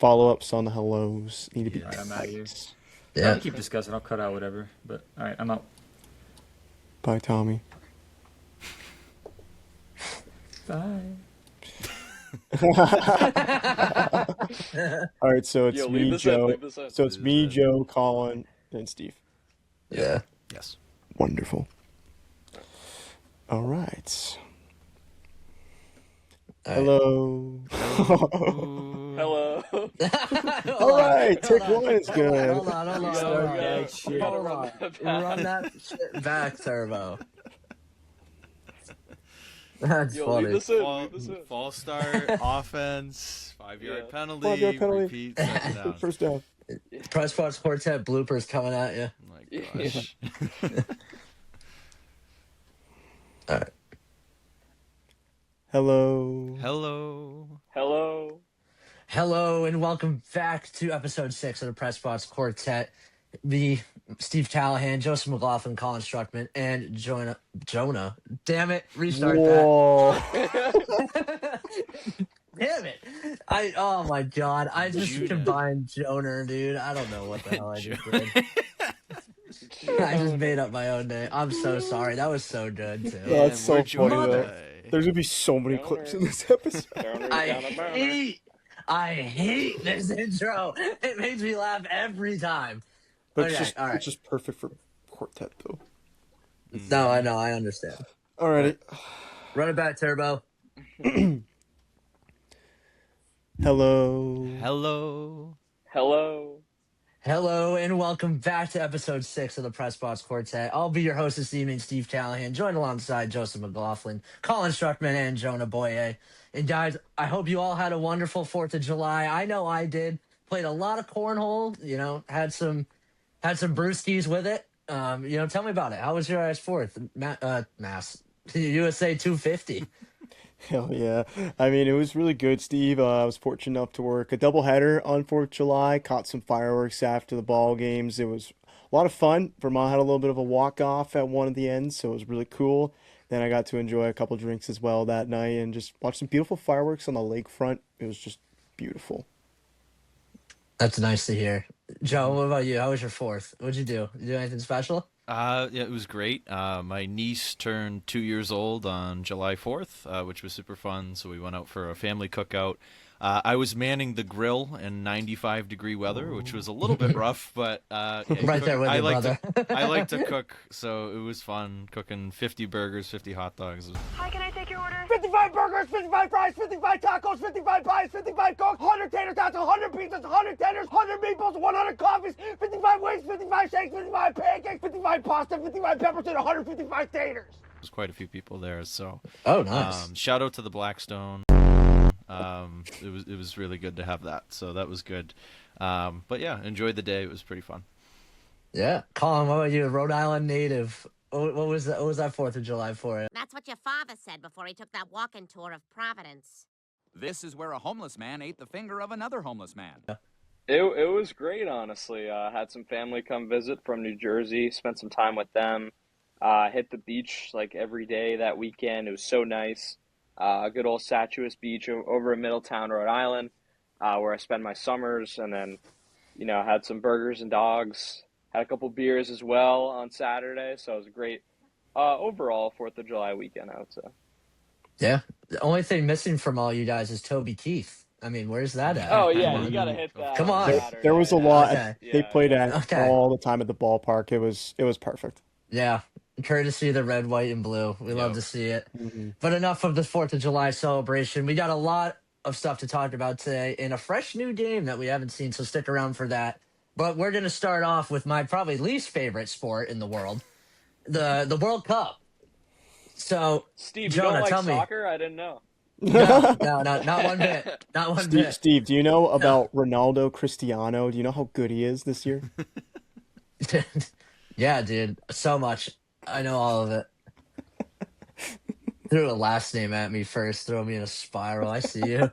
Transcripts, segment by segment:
follow-ups on the hellos need to be I'm out of here. Yeah. Keep discussing. I'll cut out whatever. But all right, I'm out. Bye, Tommy. Bye. All right, so it's me, Joe. So it's me, in. Joe, Colin, and Steve. Yeah. Yes. Wonderful. All right. Hello. Hello. All right, tick one is good. Hold on. Run that shit back, Turbo. That's funny. Leave this in. False start, offense, 5-yard penalty, 5-yard penalty. repeat, second down. First down. Press Box Quartet bloopers coming at you. Oh my gosh. All right. Hello. Hello, and welcome back to episode 6 of the Press Box Quartet. Me, Steve Callahan, Joseph McLaughlin, Colin Struckman, and Jonah. Damn it, restart that. Damn it. Oh my god, I just combined Jonah, dude. I don't know what the hell I just did. I just made up my own name. I'm so sorry. That was so good, too. Oh, that's so funny, though. There's going to be so many clips in this episode. I hate this intro. It makes me laugh every time. But okay, it's just perfect for Quartet, though. No, I know. I understand. Alrighty. Run it back, Turbo. Hello, and welcome back to episode 6 of the Press Box Quartet. I'll be your host this evening, Steve Callahan, joined alongside Joseph McLaughlin, Colin Struckman, and Jonah Boye. And guys, I hope you all had a wonderful 4th of July. I know I did. Played a lot of cornhole, had some brewskis with it. Tell me about it. How was your guys' 4th? Mass. USA 250. Hell yeah. I mean, it was really good, Steve. I was fortunate enough to work a doubleheader on 4th of July, caught some fireworks after the ball games. It was a lot of fun. Vermont had a little bit of a walk-off at one of the ends, so it was really cool. Then I got to enjoy a couple drinks as well that night and just watch some beautiful fireworks on the lakefront. It was just beautiful. That's nice to hear. Joe, what about you? How was your 4th? What'd you do? You do anything special? Yeah, it was great. My niece turned 2 years old on July 4th, which was super fun. So we went out for a family cookout. I was manning the grill in 95-degree weather, which was a little bit rough, but there with your brother. I like to cook, so it was fun cooking 50 burgers, 50 hot dogs. Hi, can I take your order? 55 burgers, 55 fries, 55 tacos, 55 pies, 55 cokes, 100 tater tots, 100 pizzas, 100 tenders, 100 meatballs, 100 coffees, 55 wings, 55 shakes, 55 pancakes, 55 pasta, 55 peppers, and 155 taters. There's quite a few people there, so. Oh, nice. Shout out to the Blackstone. It was really good to have that, so that was good. But yeah, enjoyed the day. It was pretty fun. Yeah, Colin, what about you? Rhode Island native. What was that 4th of July for you? That's what your father said before he took that walking tour of Providence. This is where a homeless man ate the finger of another homeless man. It was great, honestly. Had some family come visit from New Jersey, spent some time with them. Hit the beach like every day that weekend. It was so nice. Good old Satuous Beach over in Middletown, Rhode Island, where I spend my summers, and then, had some burgers and dogs, had a couple beers as well on Saturday, so it was a great overall 4th of July weekend, I would say. Yeah, the only thing missing from all you guys is Toby Keith. I mean, where's that at? Oh, yeah, you got to hit that. Come on. There was a lot. Okay. They played all the time at the ballpark. It was perfect. Yeah. Courtesy of the red, white, and blue. We love to see it. Mm-hmm. But enough of the 4th of July celebration. We got a lot of stuff to talk about today in a fresh new game that we haven't seen, so stick around for that. But we're going to start off with my probably least favorite sport in the world, the World Cup. So, Steve, Jonah, you don't tell like soccer? I didn't know. No, not one bit. Not one bit. Steve, do you know about Ronaldo Cristiano? Do you know how good he is this year? Yeah, dude. So much. I know all of it. Threw a last name at me first. Throw me in a spiral. I see you.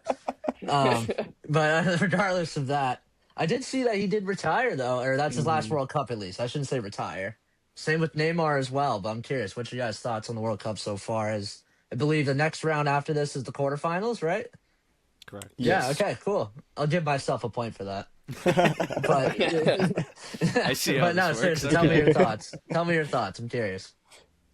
But regardless of that, I did see that he did retire, though. Or that's his last World Cup, at least. I shouldn't say retire. Same with Neymar as well. But I'm curious, what's your guys' thoughts on the World Cup so far? As I believe the next round after this is the quarterfinals, right? Correct. Yeah. Yes. Okay. Cool. I'll give myself a point for that. But I see how but no, this works. seriously, tell me your thoughts. Tell me your thoughts. I'm curious.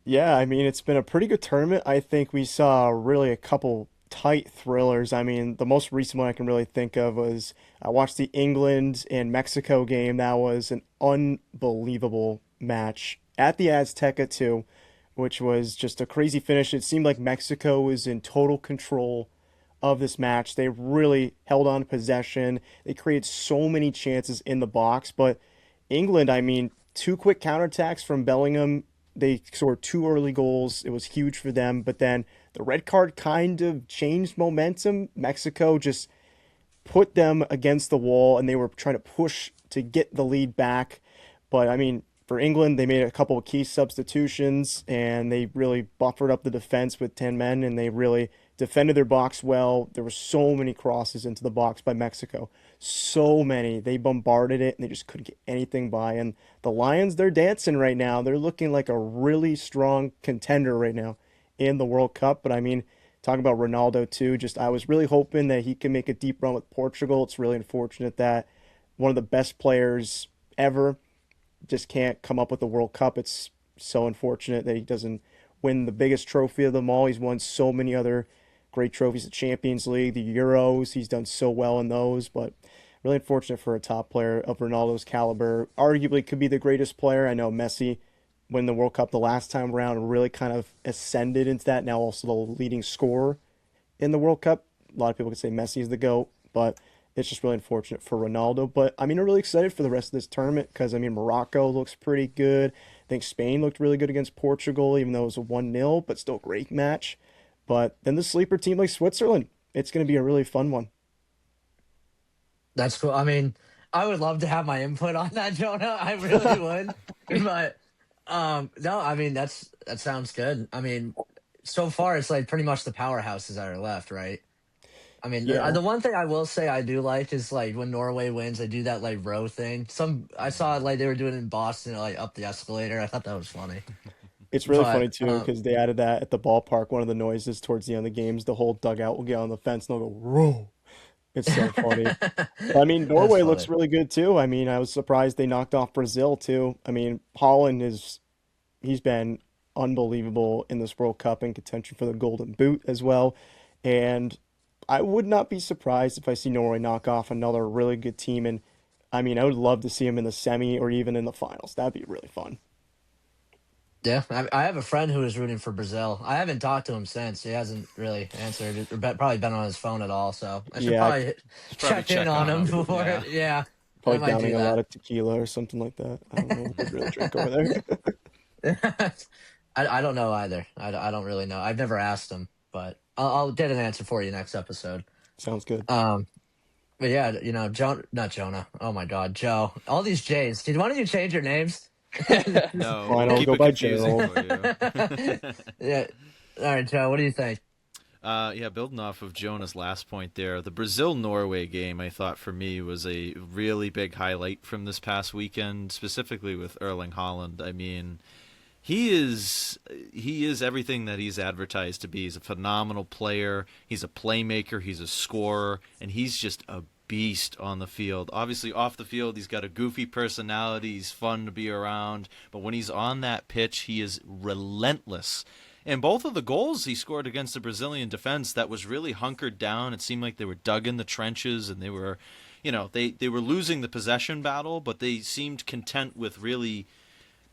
Yeah, I mean, it's been a pretty good tournament. I think we saw really a couple tight thrillers. I mean, the most recent one I can really think of was I watched the England and Mexico game. That was an unbelievable match at the Azteca too, which was just a crazy finish. It seemed like Mexico was in total control of this match. They really held on to possession. They created so many chances in the box, but England, I mean, two quick counterattacks from Bellingham. They scored two early goals. It was huge for them, but then the red card kind of changed momentum. Mexico just put them against the wall and they were trying to push to get the lead back. But I mean, for England, they made a couple of key substitutions and they really buffered up the defense with 10 men and they really defended their box well. There were so many crosses into the box by Mexico. So many. They bombarded it and they just couldn't get anything by. And the Lions, they're dancing right now. They're looking like a really strong contender right now in the World Cup. But I mean, talking about Ronaldo too, just I was really hoping that he can make a deep run with Portugal. It's really unfortunate that one of the best players ever just can't come up with the World Cup. It's so unfortunate that he doesn't win the biggest trophy of them all. He's won so many other great trophies, the Champions League, the Euros. He's done so well in those, but really unfortunate for a top player of Ronaldo's caliber. Arguably could be the greatest player. I know Messi won the World Cup the last time around and really kind of ascended into that. Now also the leading scorer in the World Cup. A lot of people could say Messi is the GOAT, but it's just really unfortunate for Ronaldo. But I mean, I'm really excited for the rest of this tournament because I mean, Morocco looks pretty good. I think Spain looked really good against Portugal, even though it was a 1-0, but still a great match. But then the sleeper team like Switzerland, it's going to be a really fun one. That's cool. I mean, I would love to have my input on that, Jonah. I really would. But no, I mean that sounds good. I mean, so far it's like pretty much the powerhouses that are left, right? I mean, Yeah. the one thing I will say I do like is like when Norway wins, they do that like row thing. I saw like they were doing it in Boston, like up the escalator. I thought that was funny. It's really But funny too because they added that at the ballpark. One of the noises towards the end of the games, the whole dugout will get on the fence and they'll go, "Row." It's so funny. But, I mean, That's Norway funny. looks really good too. I mean, I was surprised they knocked off Brazil too. I mean, Holland he's been unbelievable in this World Cup in contention for the Golden Boot as well. And I would not be surprised if I see Norway knock off another really good team. And I mean, I would love to see them in the semi or even in the finals. That'd be really fun. Yeah, I have a friend who is rooting for Brazil. I haven't talked to him since. He hasn't really answered or probably been on his phone at all. So I should Yeah, probably probably check in check on on him him. before. Yeah. Yeah, I probably might do downing a lot that. of tequila or something like that. I don't know what they really drink over there. I don't know either. I don't really know. I've never asked him, but I'll get an answer for you next episode. Sounds good. But yeah, not Jonah. Oh my God, Joe. All these J's. Dude, why don't you change your names? No, Fine, we'll I'll keep go it by confusing Gerald. for you. Yeah. All right, Joe. What do you think? Yeah, building off of Jonah's last point there, the Brazil-Norway game, I thought for me was a really big highlight from this past weekend, specifically with Erling Haaland. I mean, he is everything that he's advertised to be. He's a phenomenal player. He's a playmaker. He's a scorer, and he's just a beast on the field. Obviously, off the field, he's got a goofy personality. He's fun to be around, but when he's on that pitch, he is relentless. And both of the goals he scored against the Brazilian defense that was really hunkered down. It seemed like they were dug in the trenches and they were, they were losing the possession battle, but they seemed content with really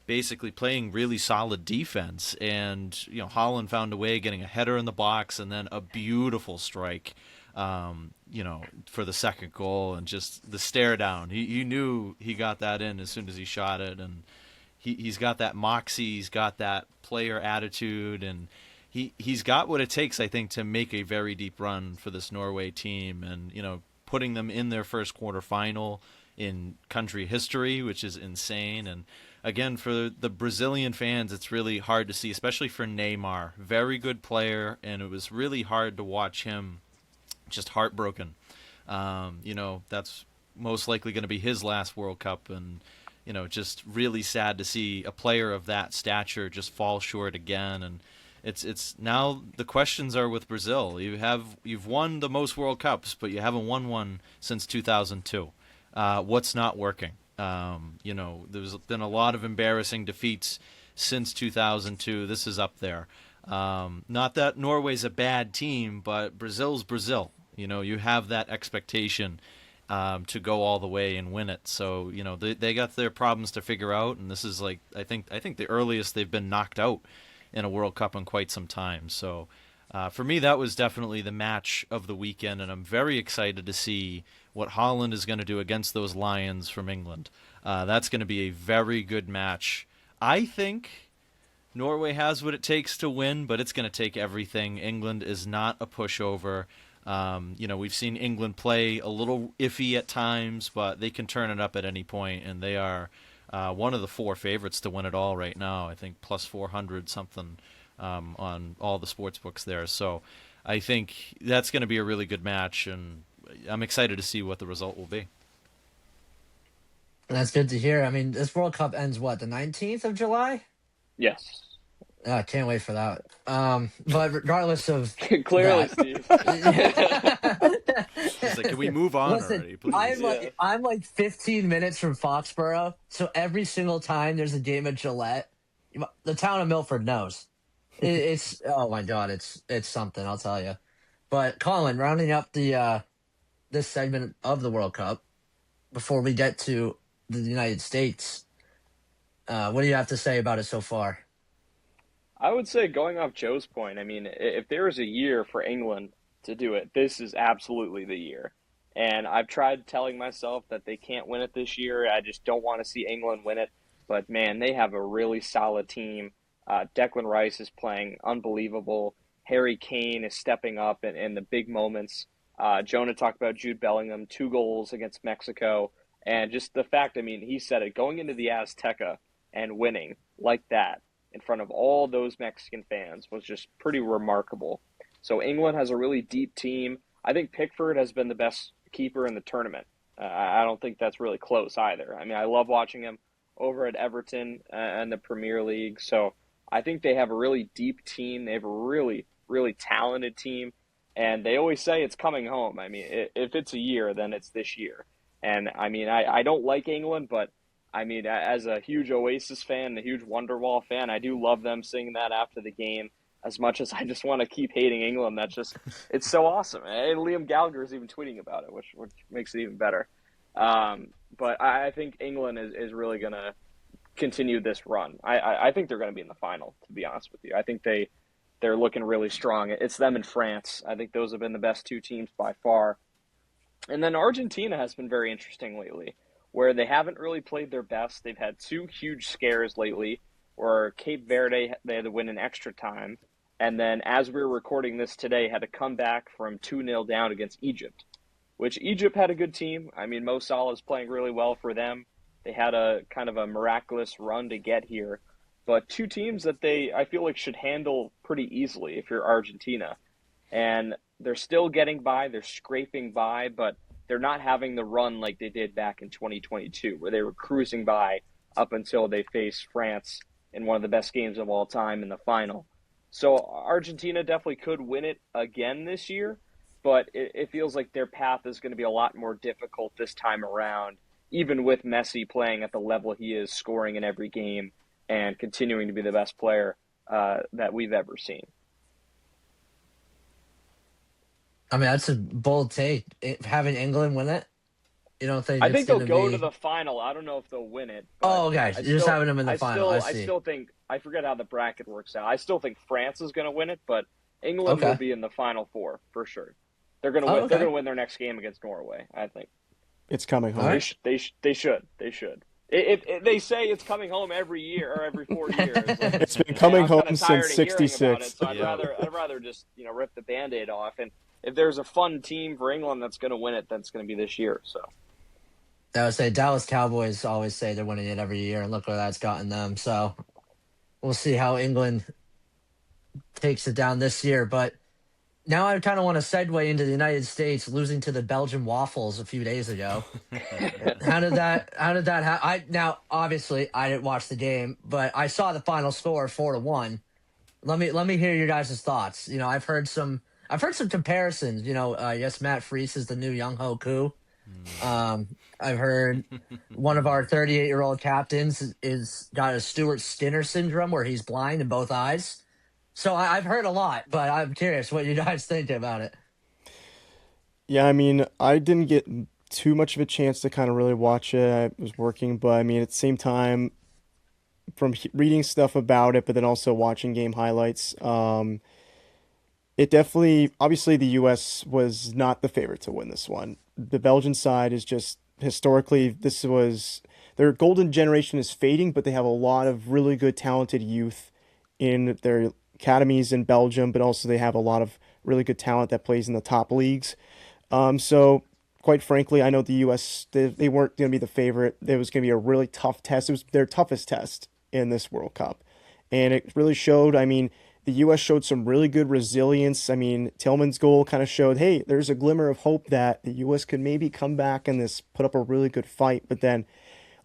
basically playing really solid defense. And, Haaland found a way getting a header in the box and then a beautiful strike, for the second goal and just the stare down. You knew he got that in as soon as he shot it. And he's got that moxie, he's got that player attitude, and he's got what it takes, I think, to make a very deep run for this Norway team. And, putting them in their first quarterfinal in country history, which is insane. And again, for the Brazilian fans, it's really hard to see, especially for Neymar. Very good player, and it was really hard to watch him just heartbroken. That's most likely going to be his last World Cup, and just really sad to see a player of that stature just fall short again. And it's now the questions are with Brazil. You've won the most World Cups, but you haven't won one since 2002. What's not working? There's been a lot of embarrassing defeats since 2002. This is up there. Not that Norway's a bad team, but Brazil's Brazil. You have that expectation to go all the way and win it. So they got their problems to figure out, and this is like I think the earliest they've been knocked out in a World Cup in quite some time. So for me, that was definitely the match of the weekend, and I'm very excited to see what Holland is going to do against those Lions from England. That's going to be a very good match. I think Norway has what it takes to win, but it's going to take everything. England is not a pushover. We've seen England play a little iffy at times, but they can turn it up at any point, and they are one of the 4 favorites to win it all right now. I think plus 400 something on all the sports books there. So I think that's going to be a really good match, and I'm excited to see what the result will be. That's good to hear. I mean, this World Cup ends what, the 19th of July? Yes. I can't wait for that. But regardless of Clearly, that, Steve. It's like, can we move on listen, already, please? I'm like 15 minutes from Foxborough, so every single time there's a game at Gillette, the town of Milford knows. It's oh my god, it's something, I'll tell you. But Colin, rounding up the this segment of the World Cup before we get to the United States, what do you have to say about it so far? I would say, going off Joe's point, I mean, if there is a year for England to do it, this is absolutely the year. And I've tried telling myself that they can't win it this year. I just don't want to see England win it. But, man, they have a really solid team. Declan Rice is playing unbelievable. Harry Kane is stepping up in the big moments. Jonah talked about Jude Bellingham, 2 goals against Mexico. And just the fact, I mean, he said it, going into the Azteca and winning like that in front of all those Mexican fans was just pretty remarkable. So England has a really deep team. I think Pickford has been the best keeper in the tournament. I don't think that's really close either. I mean, I love watching him over at Everton and the Premier League. So I think they have a really deep team. They have a really, really talented team. And they always say it's coming home. I mean, if it's a year, then it's this year. And, I mean, I don't like England, but I mean, as a huge Oasis fan, a huge Wonderwall fan, I do love them singing that after the game. As much as I just want to keep hating England, it's so awesome. And Liam Gallagher is even tweeting about it, which makes it even better. But I think England is really going to continue this run. I think they're going to be in the final, to be honest with you. I think they're looking really strong. It's them and France. I think those have been the best 2 teams by far. And then Argentina has been very interesting lately, where they haven't really played their best. They've had 2 huge scares lately, where Cape Verde, they had to win in extra time. And then, as we were recording this today, had to come back from 2-0 down against Egypt, which Egypt had a good team. I mean, Mo Salah is playing really well for them. They had a kind of a miraculous run to get here. But 2 teams that I feel like should handle pretty easily if you're Argentina. And they're still getting by. They're scraping by, but they're not having the run like they did back in 2022, where they were cruising by up until they faced France in one of the best games of all time in the final. So Argentina definitely could win it again this year, but it feels like their path is going to be a lot more difficult this time around, even with Messi playing at the level he is, scoring in every game and continuing to be the best player that we've ever seen. I mean, that's a bold take. Having England win it? You don't think I think they'll go to the final. I don't know if they'll win it. Oh, okay. You're just having them in the final. I still think, I forget how the bracket works out. I still think France is going to win it, but England will be in the final 4 for sure. They're going to win. They're going to win their next game against Norway, I think. It's coming home. Right. They should. If they say it's coming home every year or every 4 years. Like, it's been coming home since '66. So I'd rather just rip the Band-Aid off. And if there's a fun team for England that's going to win it, that's going to be this year. So I would say Dallas Cowboys always say they're winning it every year, and look where that's gotten them. So we'll see how England takes it down this year. But now I kind of want to segue into the United States losing to the Belgian Waffles a few days ago. How did that happen? Now, obviously, I didn't watch the game, but I saw the final score 4-1. let me hear your guys' thoughts. I've heard some comparisons. Yes, Matt Freese is the new Young Ho Koo. I've heard one of our 38-year-old captains is got a Stuart Skinner syndrome where he's blind in both eyes. So I've heard a lot, but I'm curious what you guys think about it. Yeah, I mean, I didn't get too much of a chance to kind of really watch it. I was working, but I mean, at the same time, from reading stuff about it, but then also watching game highlights, it definitely, obviously, the U.S. was not the favorite to win this one. The Belgian side is just historically, their golden generation is fading, but they have a lot of really good, talented youth in their academies in Belgium, but also they have a lot of really good talent that plays in the top leagues. So, quite frankly, I know the U.S., they weren't going to be the favorite. It was going to be a really tough test. It was their toughest test in this World Cup. And it really showed, I mean, the U.S. showed some really good resilience. I mean, Tillman's goal kind of showed, hey, there's a glimmer of hope that the U.S. could maybe come back in this, put up a really good fight. But then,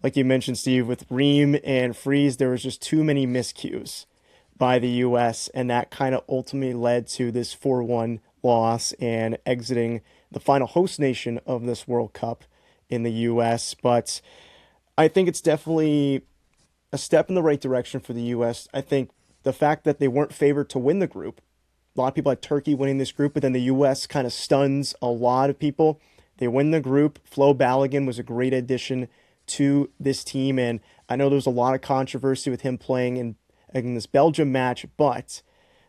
like you mentioned, Steve, with Ream and Freese, there was just too many miscues by the U.S., and that kind of ultimately led to this 4-1 loss and exiting the final host nation of this World Cup in the U.S. But I think it's definitely a step in the right direction for the U.S. I think the fact that they weren't favored to win the group, a lot of people had Turkey winning this group, but then the U.S. kind of stuns a lot of people. They win the group. Flo Balogun was a great addition to this team, and I know there was a lot of controversy with him playing in this Belgium match, but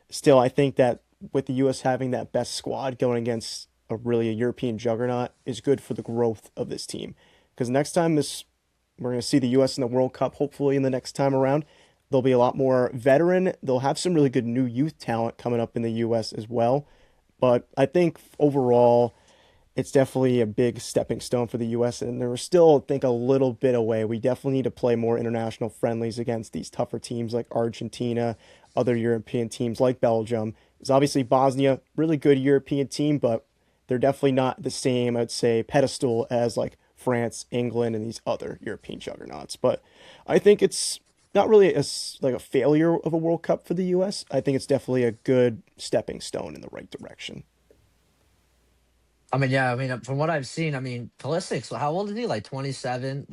still, I think that with the U.S. having that best squad going against a European juggernaut is good for the growth of this team. Because next time we're going to see the U.S. in the World Cup, hopefully in the next time around, there'll be a lot more veteran. They'll have some really good new youth talent coming up in the U.S. as well. But I think overall, it's definitely a big stepping stone for the U.S. And they're still, I think, a little bit away. We definitely need to play more international friendlies against these tougher teams like Argentina, other European teams like Belgium. Because obviously Bosnia, really good European team, but they're definitely not the same, I'd say, pedestal as like France, England, and these other European juggernauts. But I think it's not really like a failure of a World Cup for the U.S. I think it's definitely a good stepping stone in the right direction. From what I've seen, Pulisic, how old is he? Like 27?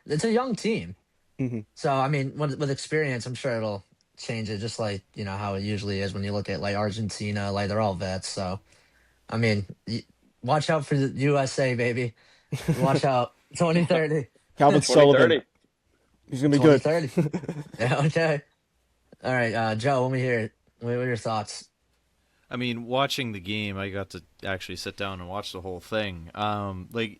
It's a young team. Mm-hmm. So, with experience, I'm sure it'll change it, just like, how it usually is when you look at, like, Argentina. Like, they're all vets. So, watch out for the USA, baby. Watch out. 2030. Calvin Sullivan. He's going to be good. 2030. Yeah, okay. All right, Joe, let me hear it. What are your thoughts? Watching the game, I got to actually sit down and watch the whole thing.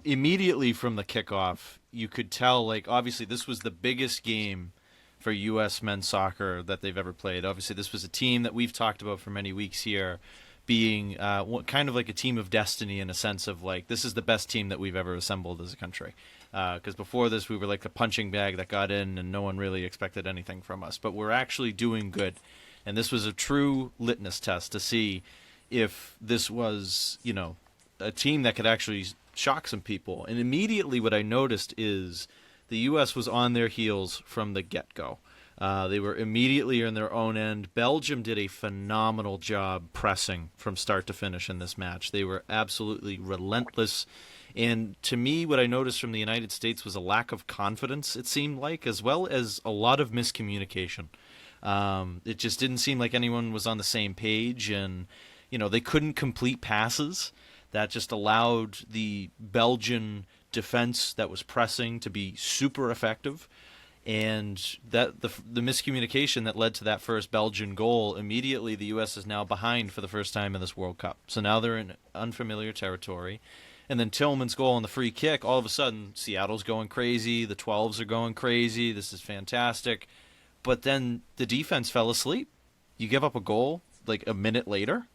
Immediately from the kickoff, you could tell, obviously this was the biggest game for U.S. men's soccer that they've ever played. Obviously, this was a team that we've talked about for many weeks here, being kind of like a team of destiny in a sense of, this is the best team that we've ever assembled as a country. Because before this, we were like the punching bag that got in and no one really expected anything from us. But we're actually doing good. And this was a true litmus test to see if this was, a team that could actually shock some people. And immediately what I noticed is the U.S. was on their heels from the get-go. They were immediately in their own end. Belgium did a phenomenal job pressing from start to finish in this match. They were absolutely relentless. And to me, what I noticed from the United States was a lack of confidence, it seemed like, as well as a lot of miscommunication. It just didn't seem like anyone was on the same page, and they couldn't complete passes. That just allowed the Belgian defense that was pressing to be super effective, and that the miscommunication that led to that first Belgian goal. Immediately, the U.S. is now behind for the first time in this World Cup. So now they're in unfamiliar territory. And then Tillman's goal on the free kick, all of a sudden, Seattle's going crazy. The 12s are going crazy. This is fantastic. But then the defense fell asleep. You give up a goal like a minute later,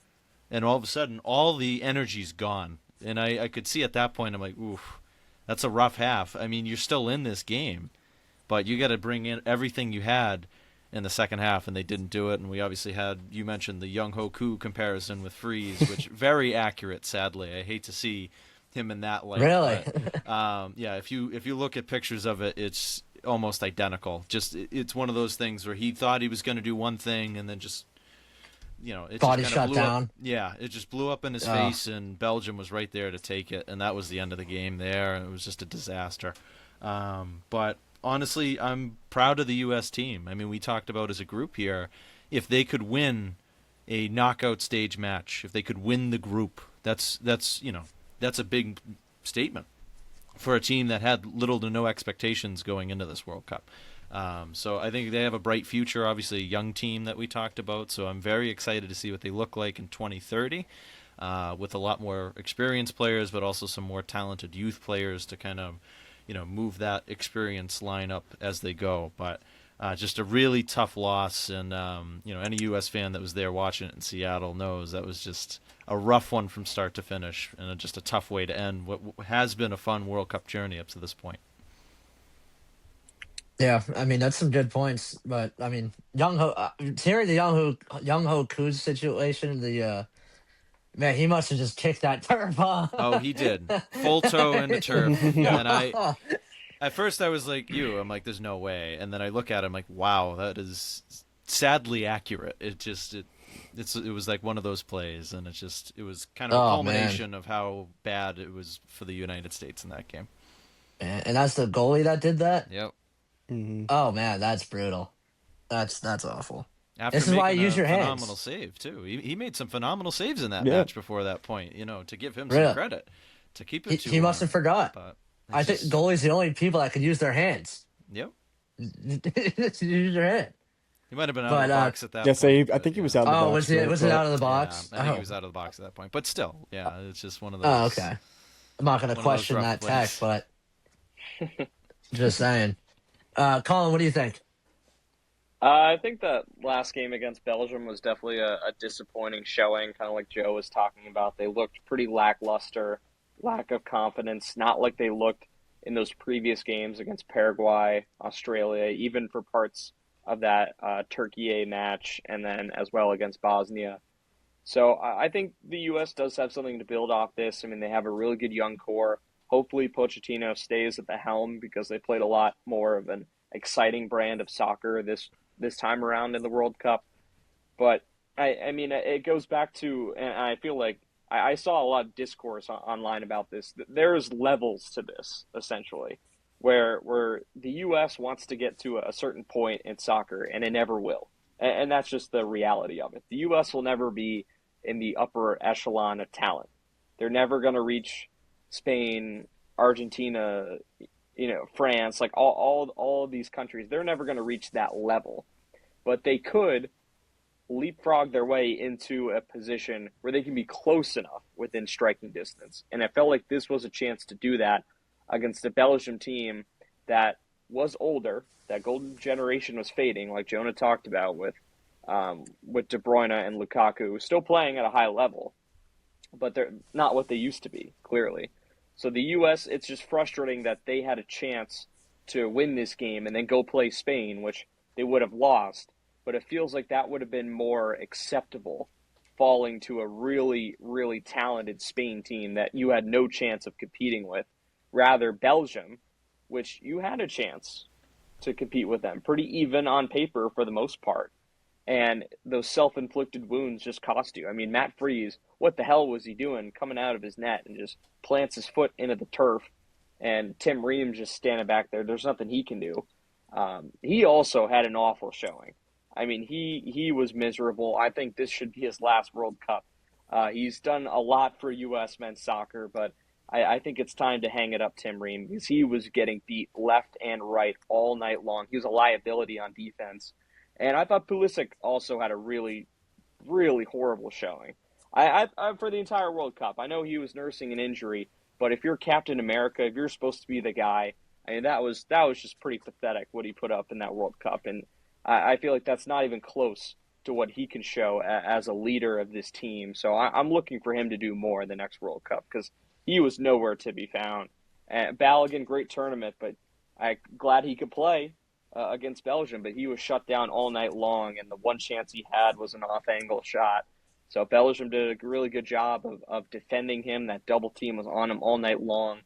and all of a sudden, all the energy's gone. And I could see at that point, I'm like, oof, that's a rough half. You're still in this game, but you got to bring in everything you had in the second half, and they didn't do it. And we obviously had, you mentioned the Young Ho Koo comparison with Freese, which very accurate, sadly. I hate to see him in that light. Really? But, yeah, if you look at pictures of it, it's almost identical. Just it's one of those things where he thought he was going to do one thing and then just it Body just kind shut of blew down. up. Yeah, it just blew up in his face, and Belgium was right there to take it, and that was the end of the game there, and it was just a disaster. But honestly, I'm proud of the U.S. team. I mean, we talked about as a group here, if they could win a knockout stage match, if they could win the group, that's a big statement for a team that had little to no expectations going into this World Cup. So I think they have a bright future. Obviously, a young team that we talked about. So I'm very excited to see what they look like in 2030, with a lot more experienced players, but also some more talented youth players to kind of, move that experience line up as they go. But just a really tough loss, and any U.S. fan that was there watching it in Seattle knows that was just a rough one from start to finish, and just a tough way to end what has been a fun World Cup journey up to this point. Yeah, I mean that's some good points, but I mean hearing the Young Ho Koo's situation, man, he must have just kicked that turf, huh? Oh, he did, full toe into turf, and at first I was like I'm like, there's no way, and then I look at him like, wow, that is sadly accurate. It was like one of those plays, and it was kind of a culmination of how bad it was for the United States in that game. And that's the goalie that did that? Yep. Mm-hmm. Oh man, that's brutal. That's awful. After This is why you making use your phenomenal hands. save too. He made some phenomenal saves in that Yeah. match before that point. To give him some Really? credit, to keep it. He must have forgot. But I think goalies the only people that could use their hands. Yep. Use your hand. He might have been out of the box at that Yes, point. I think he was out of the box. Was it out of the box? Yeah, I think he was out of the box at that point. But still, yeah, it's just one of those. Oh, okay. I'm not going to question that text, but just saying. Colin, what do you think? I think that last game against Belgium was definitely a disappointing showing, kind of like Joe was talking about. They looked pretty lackluster, lack of confidence, not like they looked in those previous games against Paraguay, Australia, even for parts of that Turkey A match, and then as well against Bosnia. So I think the U.S. does have something to build off this. I mean, they have a really good young core. Hopefully Pochettino stays at the helm, because they played a lot more of an exciting brand of soccer this time around in the World Cup. But I mean, it goes back to, and I feel like I saw a lot of discourse online about this. There's levels to this, essentially, where the U.S. wants to get to a certain point in soccer, and it never will. And that's just the reality of it. The U.S. will never be in the upper echelon of talent. They're never going to reach Spain, Argentina, France, like all of these countries. They're never going to reach that level. But they could leapfrog their way into a position where they can be close enough within striking distance. And I felt like this was a chance to do that against a Belgium team that was older. That golden generation was fading, like Jonah talked about with De Bruyne and Lukaku, still playing at a high level, but they're not what they used to be, clearly. So the U.S., it's just frustrating that they had a chance to win this game and then go play Spain, which they would have lost. But it feels like that would have been more acceptable, falling to a really, really talented Spain team that you had no chance of competing with. Rather, Belgium, which you had a chance to compete with them, pretty even on paper for the most part. And those self-inflicted wounds just cost you. I mean, Matt Freese, what the hell was he doing coming out of his net and just plants his foot into the turf, and Tim Ream just standing back there. There's nothing he can do. He also had an awful showing. I mean, he was miserable. I think this should be his last World Cup. He's done a lot for U.S. men's soccer, but I think it's time to hang it up, Tim Ream, because he was getting beat left and right all night long. He was a liability on defense. And I thought Pulisic also had a really, really horrible showing. I for the entire World Cup. I know he was nursing an injury, but if you're Captain America, if you're supposed to be the guy, I mean, that was just pretty pathetic what he put up in that World Cup. And I feel like that's not even close to what he can show as a leader of this team. So I'm looking for him to do more in the next World Cup, because he was nowhere to be found. Balogun, great tournament, but I'm glad he could play against Belgium, but he was shut down all night long, and the one chance he had was an off-angle shot. So Belgium did a really good job of defending him. That double team was on him all night long.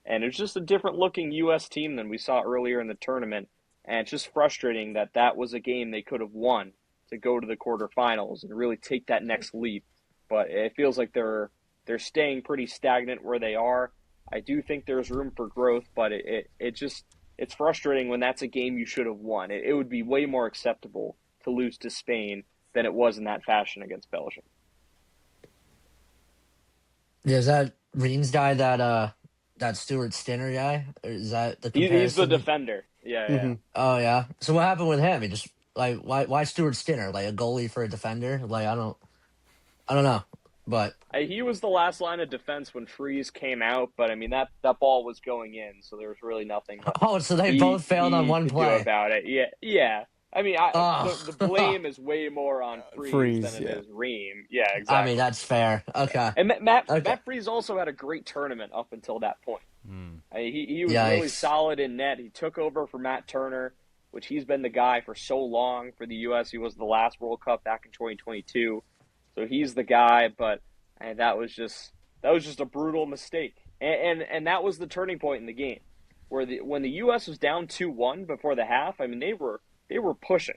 And it's just a different-looking U.S. team than we saw earlier in the tournament. And it's just frustrating that was a game they could have won, to go to the quarterfinals and really take that next leap. But it feels like they're staying pretty stagnant where they are. I do think there's room for growth, but it's frustrating when that's a game you should have won. It would be way more acceptable to lose to Spain than it was in that fashion against Belgium. Yeah, is that Reams guy that Stuart Stinner guy? Or is that the He's the comparison? defender. Yeah, yeah. Oh yeah. So what happened with him? He just like why Stuart Stinner? Like a goalie for a defender? Like I don't know. But He was the last line of defense when Freese came out, but I mean that ball was going in, so there was really nothing. so they both failed on one could play do about it. Yeah, yeah. I mean, the blame is way more on Freese than it is Ream. Yeah, exactly. I mean that's fair. Okay. And Matt Freese also had a great tournament up until that point. I mean, he was really solid in net. He took over for Matt Turner, which he's been the guy for so long for the U.S. He was the last World Cup back in 2022. So he's the guy, but that was just a brutal mistake, and that was the turning point in the game, where when the U.S. was down 2-1 before the half. I mean, they were pushing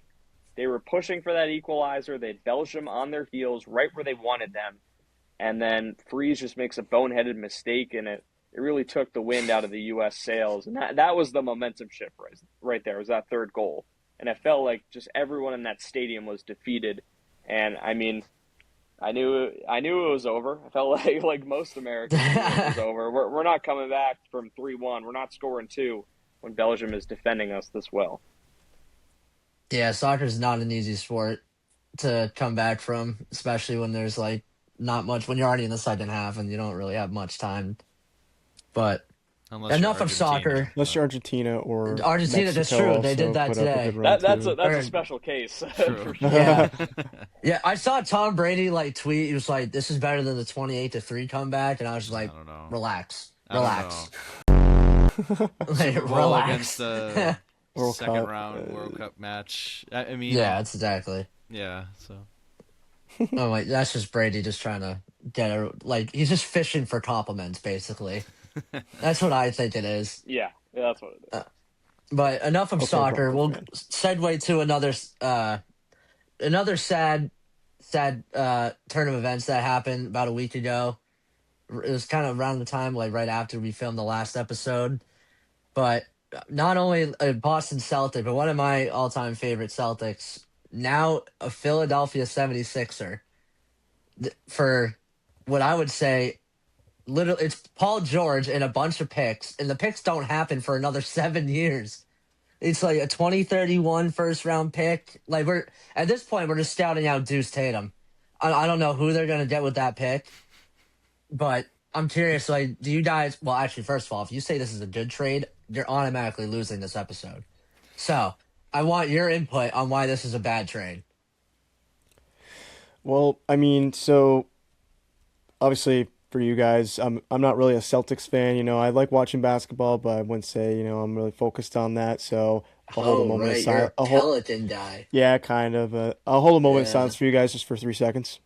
for that equalizer. They had Belgium on their heels, right where they wanted them, and then Freese just makes a boneheaded mistake, and it really took the wind out of the U.S. sails, and that was the momentum shift right there. Was that third goal, and it felt like just everyone in that stadium was defeated, and I mean. I knew it was over. I felt like most Americans knew it was over. We're not coming back from 3-1. We're not scoring 2 when Belgium is defending us this well. Yeah, soccer's not an easy sport to come back from, especially when there's like not much when you're already in the second half and you don't really have much time. But enough of soccer. Unless you're Argentina or Argentina, that's true. They did that today. That's a special case. For sure. Yeah. Yeah, I saw Tom Brady like tweet. He was like, "This is better than the 28-3 comeback," and I was just like, "Relax." Like, relax. Against the second round World Cup match. I mean, yeah, that's exactly. Yeah, so. Oh my, that's just Brady just trying to get he's just fishing for compliments, basically. That's what I think it is. Yeah, that's what it is. But enough of soccer. We'll segue to another sad turn of events that happened about a week ago. It was kind of around the time, like right after we filmed the last episode. But not only a Boston Celtic, but one of my all-time favorite Celtics, now a Philadelphia 76er, for what I would say, literally, it's Paul George and a bunch of picks, and the picks don't happen for another 7 years. It's like a 2031 first-round pick. Like at this point, we're just scouting out Deuce Tatum. I don't know who they're gonna get with that pick, but I'm curious. Like, do you guys? Well, actually, first of all, if you say this is a good trade, you're automatically losing this episode. So I want your input on why this is a bad trade. Well, I mean, so obviously for you guys, I'm not really a Celtics fan. You know, I like watching basketball, but I wouldn't say, you know, I'm really focused on that. So I'll hold a moment of silence. You're a Peloton guy. Yeah, kind of. I'll hold a moment of silence for you guys just for 3 seconds.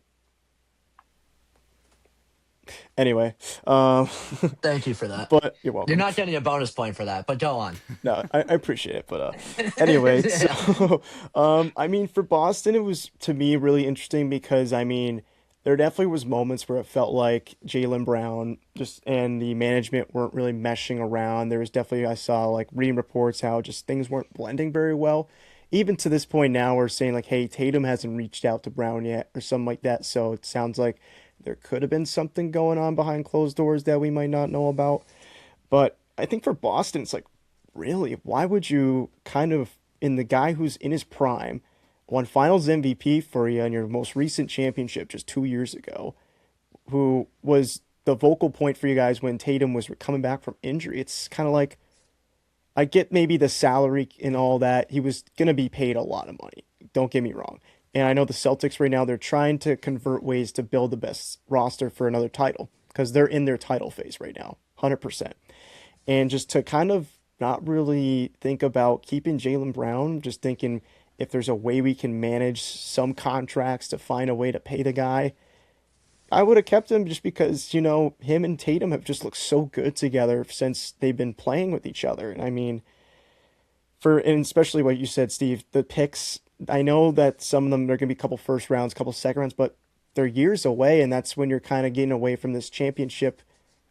Anyway, thank you for that. But you're welcome. You're not getting a bonus point for that, but go on. No, I appreciate it. But anyway, so I mean, for Boston, it was to me really interesting because I mean, there definitely was moments where it felt like Jalen Brown and the management weren't really meshing around. There was definitely, I saw like reading reports how just things weren't blending very well. Even to this point now, we're saying like, hey, Tatum hasn't reached out to Brown yet or something like that. So it sounds like there could have been something going on behind closed doors that we might not know about. But I think for Boston, it's like, really, why would you kind of, in the guy who's in his prime, won finals MVP for you in your most recent championship just 2 years ago, who was the vocal point for you guys when Tatum was coming back from injury. It's kind of like, I get maybe the salary and all that. He was going to be paid a lot of money. Don't get me wrong. And I know the Celtics right now, they're trying to convert ways to build the best roster for another title because they're in their title phase right now, 100%. And just to kind of not really think about keeping Jalen Brown, just thinking if there's a way we can manage some contracts to find a way to pay the guy, I would have kept him just because, you know, him and Tatum have just looked so good together since they've been playing with each other. And I mean, and especially what you said, Steve, the picks I know that some of them are going to be a couple first rounds, couple second rounds, but they're years away, and that's when you're kind of getting away from this championship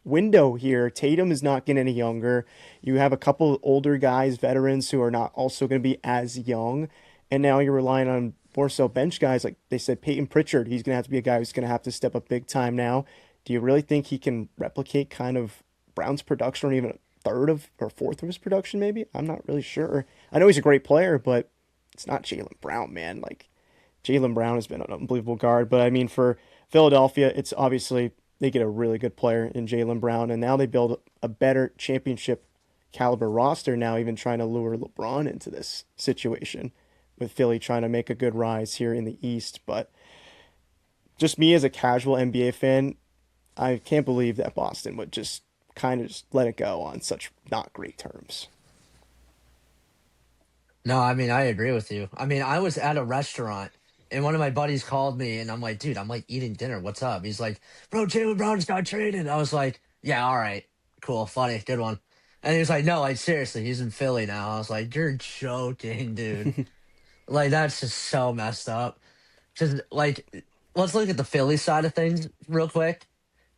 window here. Tatum is not getting any younger. You have a couple older guys, veterans, who are not also going to be as young, and now you're relying on more so bench guys. Like they said, Peyton Pritchard, he's going to have to be a guy who's going to have to step up big time now. Do you really think he can replicate kind of Brown's production, or even a third of or fourth of his production, maybe? I'm not really sure. I know he's a great player, but it's not Jalen Brown, man. Like, Jalen Brown has been an unbelievable guard. But, I mean, for Philadelphia, it's obviously they get a really good player in Jalen Brown, and now they build a better championship caliber roster now, even trying to lure LeBron into this situation with Philly trying to make a good rise here in the East. But just me as a casual NBA fan, I can't believe that Boston would just kind of just let it go on such not great terms. No, I mean, I agree with you. I mean, I was at a restaurant and one of my buddies called me and I'm like, dude, I'm like eating dinner. What's up? He's like, bro, Jalen Brown just got traded. I was like, yeah, all right, cool, funny, good one. And he was like, no, like, seriously, he's in Philly now. I was like, you're joking, dude. Like, that's just so messed up. Just, like, let's look at the Philly side of things real quick.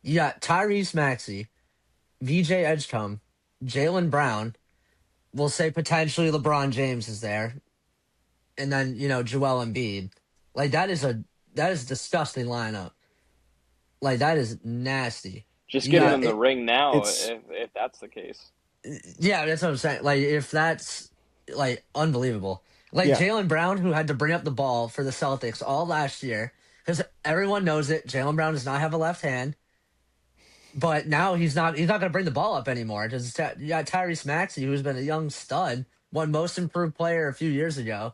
You got Tyrese Maxey, VJ Edgecombe, Jalen Brown. We'll say potentially LeBron James is there. And then, Joel Embiid. Like, that is a disgusting lineup. Like, that is nasty. Just get him Yeah, in the ring now it's- if that's the case. Yeah, that's what I'm saying. Like, if that's, like, unbelievable. Like, Yeah. Jalen Brown, who had to bring up the ball for the Celtics all last year, because everyone knows it. Jalen Brown does not have a left hand. But now he's not going to bring the ball up anymore. Because you got Tyrese Maxey, who's been a young stud, won Most Improved Player a few years ago.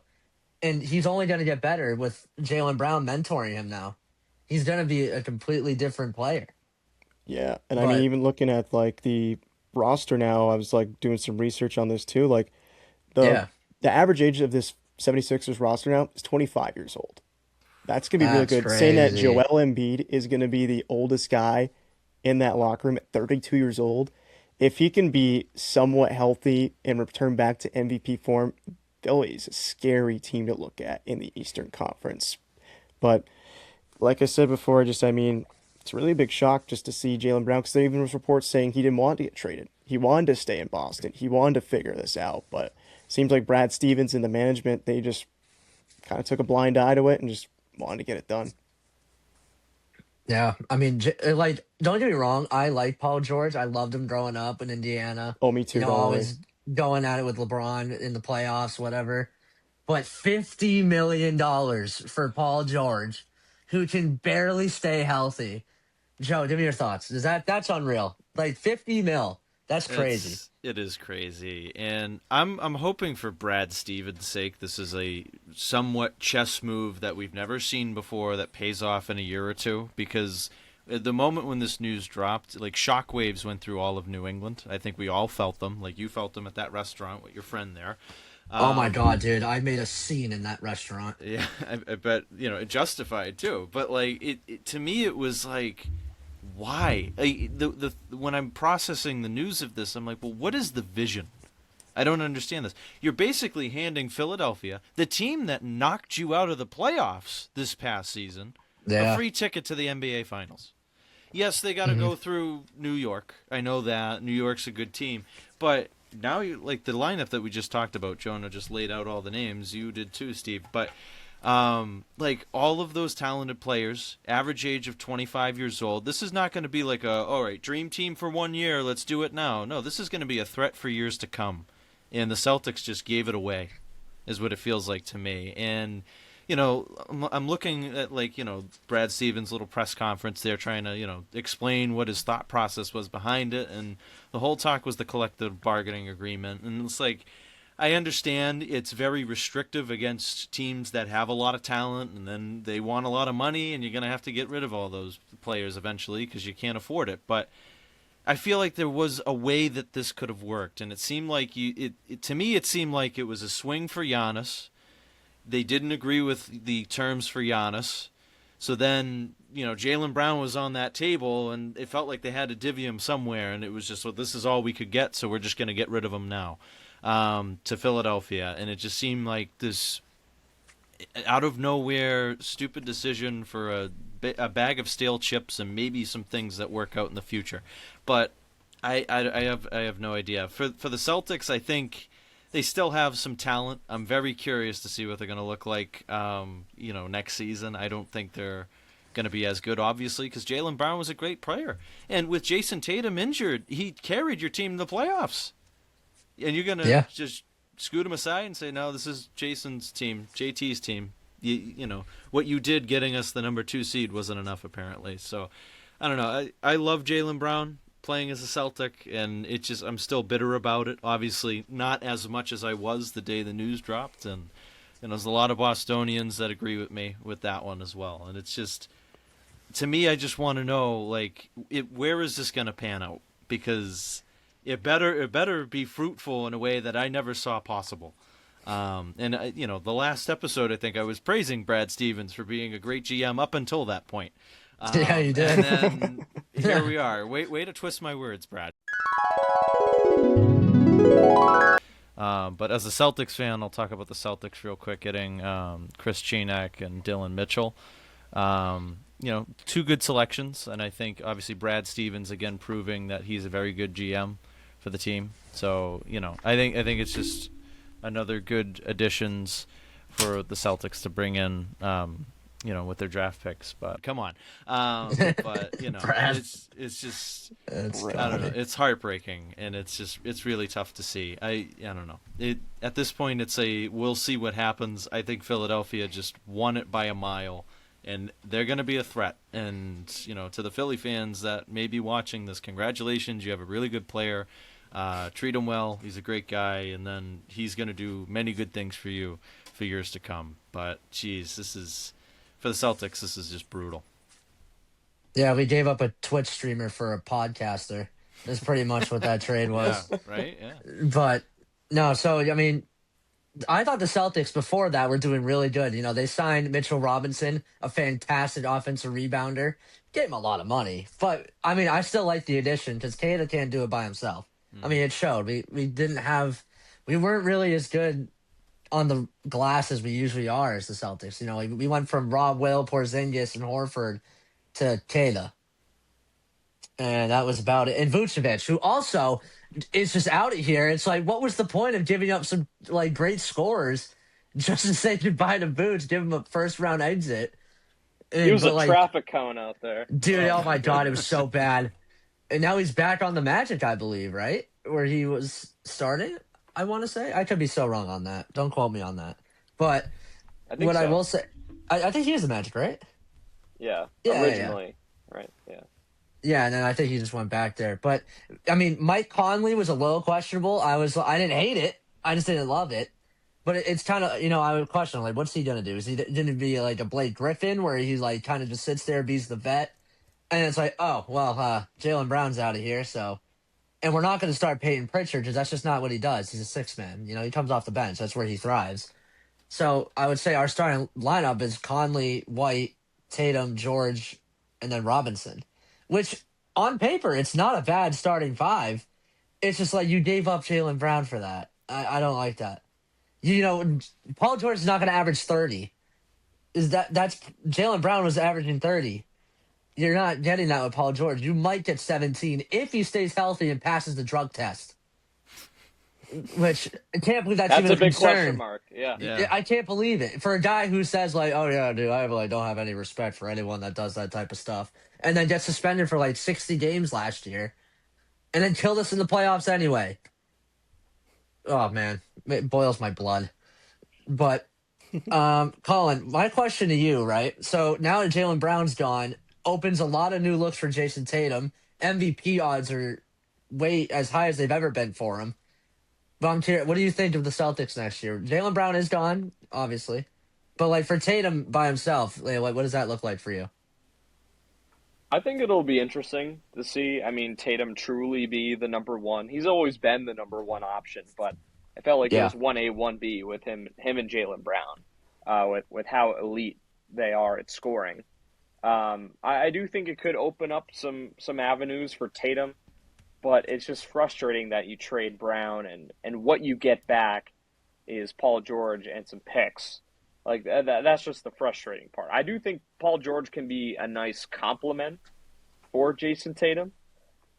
And he's only going to get better with Jalen Brown mentoring him now. He's going to be a completely different player. Yeah, and I But- mean, even looking at like the roster now, I was like doing some research on this too. Like the average age of this 76ers roster now is 25 years old. That's gonna be really That's good. Saying that crazy. Joel Embiid is gonna be the oldest guy in that locker room at 32 years old. If he can be somewhat healthy and return back to MVP form, Philly's a scary team to look at in the Eastern Conference. But like I said before, I mean, it's really a big shock just to see Jalen Brown, because there even was reports saying he didn't want to get traded. He wanted to stay in Boston. He wanted to figure this out. But it seems like Brad Stevens and the management, they just kind of took a blind eye to it and just wanted to get it done. Yeah, I mean, like, don't get me wrong. I like Paul George. I loved him growing up in Indiana. Oh, me too. Don't worry. Always going at it with LeBron in the playoffs, whatever. But $50 million for Paul George, who can barely stay healthy. Joe, give me your thoughts. That's unreal? Like, 50 mil. That's crazy. It is crazy, and I'm hoping for Brad Stevens' sake this is a somewhat chess move that we've never seen before that pays off in a year or two, because at the moment when this news dropped, like, shockwaves went through all of New England. I think we all felt them, like you felt them at that restaurant with your friend there. Oh my God, dude! I made a scene in that restaurant. Yeah, I bet it justified too. But like it to me, it was like, why? Like, when I'm processing the news of this, I'm like, well, what is the vision? I don't understand this. You're basically handing Philadelphia, the team that knocked you out of the playoffs this past season, a free ticket to the NBA Finals. Yes, they got to go through New York. I know that New York's a good team, but now you like the lineup that we just talked about. Jonah just laid out all the names. You did too, Steve. But like all of those talented players, average age of 25 years old. This is not going to be like all right, dream team for 1 year. Let's do it now. No, this is going to be a threat for years to come. And the Celtics just gave it away, is what it feels like to me. And I'm looking at Brad Stevens' little press conference there, trying to explain what his thought process was behind it, and the whole talk was the collective bargaining agreement. And it's like, I understand it's very restrictive against teams that have a lot of talent, and then they want a lot of money, and you're going to have to get rid of all those players eventually because you can't afford it. But I feel like there was a way that this could have worked, and it seemed like to me it seemed like it was a swing for Giannis. They didn't agree with the terms for Giannis. So then, Jalen Brown was on that table, and it felt like they had to divvy him somewhere, and it was just, well, this is all we could get, so we're just going to get rid of him now to Philadelphia. And it just seemed like this, out of nowhere, stupid decision for a bag of stale chips and maybe some things that work out in the future. But I have no idea. For the Celtics, I think they still have some talent. I'm very curious to see what they're going to look like, next season. I don't think they're going to be as good, obviously, because Jalen Brown was a great player. And with Jason Tatum injured, he carried your team to the playoffs. And you're going to just scoot him aside and say, no, this is Jason's team, JT's team. You know, what you did getting us the number 2 seed wasn't enough, apparently. So, I don't know. I love Jalen Brown playing as a Celtic, and I'm still bitter about it. Obviously, not as much as I was the day the news dropped. And there's a lot of Bostonians that agree with me with that one as well. And it's just, to me, I just want to know, where is this going to pan out? Because it better be fruitful in a way that I never saw possible. The last episode, I think I was praising Brad Stevens for being a great GM up until that point. Yeah, you did. And then here we are. Way to twist my words, Brad. But as a Celtics fan, I'll talk about the Celtics real quick, getting Chris Chinak and Dylan Mitchell. 2 good selections, and I think obviously Brad Stevens again proving that he's a very good GM for the team. So I think it's just another good additions for the Celtics to bring in. With their draft picks, but come on. But it's just I don't know. It's heartbreaking, and it's really tough to see. I don't know. At this point, we'll see what happens. I think Philadelphia just won it by a mile, and they're going to be a threat. And to the Philly fans that may be watching this, congratulations. You have a really good player. Treat him well. He's a great guy, and then he's going to do many good things for you for years to come. But geez, for the Celtics, this is just brutal. Yeah, we gave up a Twitch streamer for a podcaster. That's pretty much what that trade was. Yeah, right? Yeah. But, no, so, I mean, I thought the Celtics before that were doing really good. They signed Mitchell Robinson, a fantastic offensive rebounder. Gave him a lot of money. But, I mean, I still like the addition because Kata can't do it by himself. I mean, it showed. We weren't really as good on the glass as we usually are as the Celtics. We went from Rob Will, Porzingis, and Horford to Kata. And that was about it. And Vucevic, who also is just out of here. It's like, what was the point of giving up some great scorers just to say goodbye to Vooch, give him a first-round exit? He was a traffic cone out there. Dude, oh my God, it was so bad. And now he's back on the Magic, I believe, right? Where he was starting, I want to say. I could be so wrong on that. Don't quote me on that. But I will say, I think he is the Magic, right? Yeah, originally. Yeah. Right, yeah. Yeah, and then I think he just went back there. But, I mean, Mike Conley was a little questionable. I didn't hate it. I just didn't love it. But it's kind of, I would question, what's he going to do? Is he going to be like a Blake Griffin where he, kind of just sits there, beats the vet? And it's like, oh, well, Jalen Brown's out of here, so. And we're not going to start Peyton Pritchard because that's just not what he does. He's a six-man. He comes off the bench. That's where he thrives. So I would say our starting lineup is Conley, White, Tatum, George, and then Robinson. Which, on paper, it's not a bad starting 5. It's just you gave up Jalen Brown for that. I don't like that. Paul George is not going to average 30. That's Jalen Brown was averaging 30. You're not getting that with Paul George. You might get 17 if he stays healthy and passes the drug test. Which, I can't believe that's even a big concern. question mark. Yeah. I can't believe it. For a guy who says, oh, yeah, dude, I really don't have any respect for anyone that does that type of stuff. And then gets suspended for 60 games last year. And then killed us in the playoffs anyway. Oh, man. It boils my blood. But, Colin, my question to you, right? So now that Jalen Brown's gone, opens a lot of new looks for Jason Tatum. MVP odds are way as high as they've ever been for him. But I'm curious, what do you think of the Celtics next year? Jalen Brown is gone, obviously. But, for Tatum by himself, what does that look like for you? I think it'll be interesting to see. I mean, Tatum truly be the number 1. He's always been the number 1 option, but I felt like it was 1A, 1B with him and Jalen Brown, with how elite they are at scoring. I do think it could open up some avenues for Tatum, but it's just frustrating that you trade Brown and what you get back is Paul George and some picks. Like that's just the frustrating part. I do think Paul George can be a nice complement for Jason Tatum,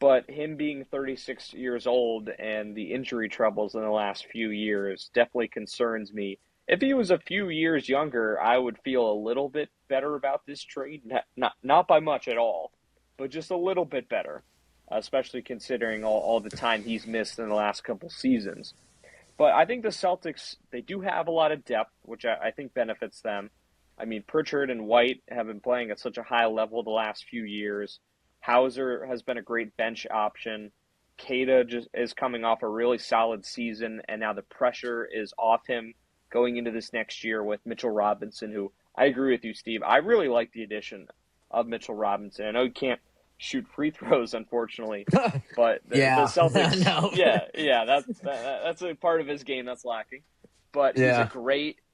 but him being 36 years old and the injury troubles in the last few years definitely concerns me. If he was a few years younger, I would feel a little bit better about this trade. Not by much at all, but just a little bit better, especially considering all the time he's missed in the last couple seasons. But I think the Celtics, they do have a lot of depth, which I think benefits them. I mean, Pritchard and White have been playing at such a high level the last few years. Hauser has been a great bench option. Keita just is coming off a really solid season, and now the pressure is off him going into this next year with Mitchell Robinson, who I agree with you, Steve. I really like the addition of Mitchell Robinson. I know he can't shoot free throws, unfortunately, but the Celtics, no. that's a part of his game that's lacking. But he's a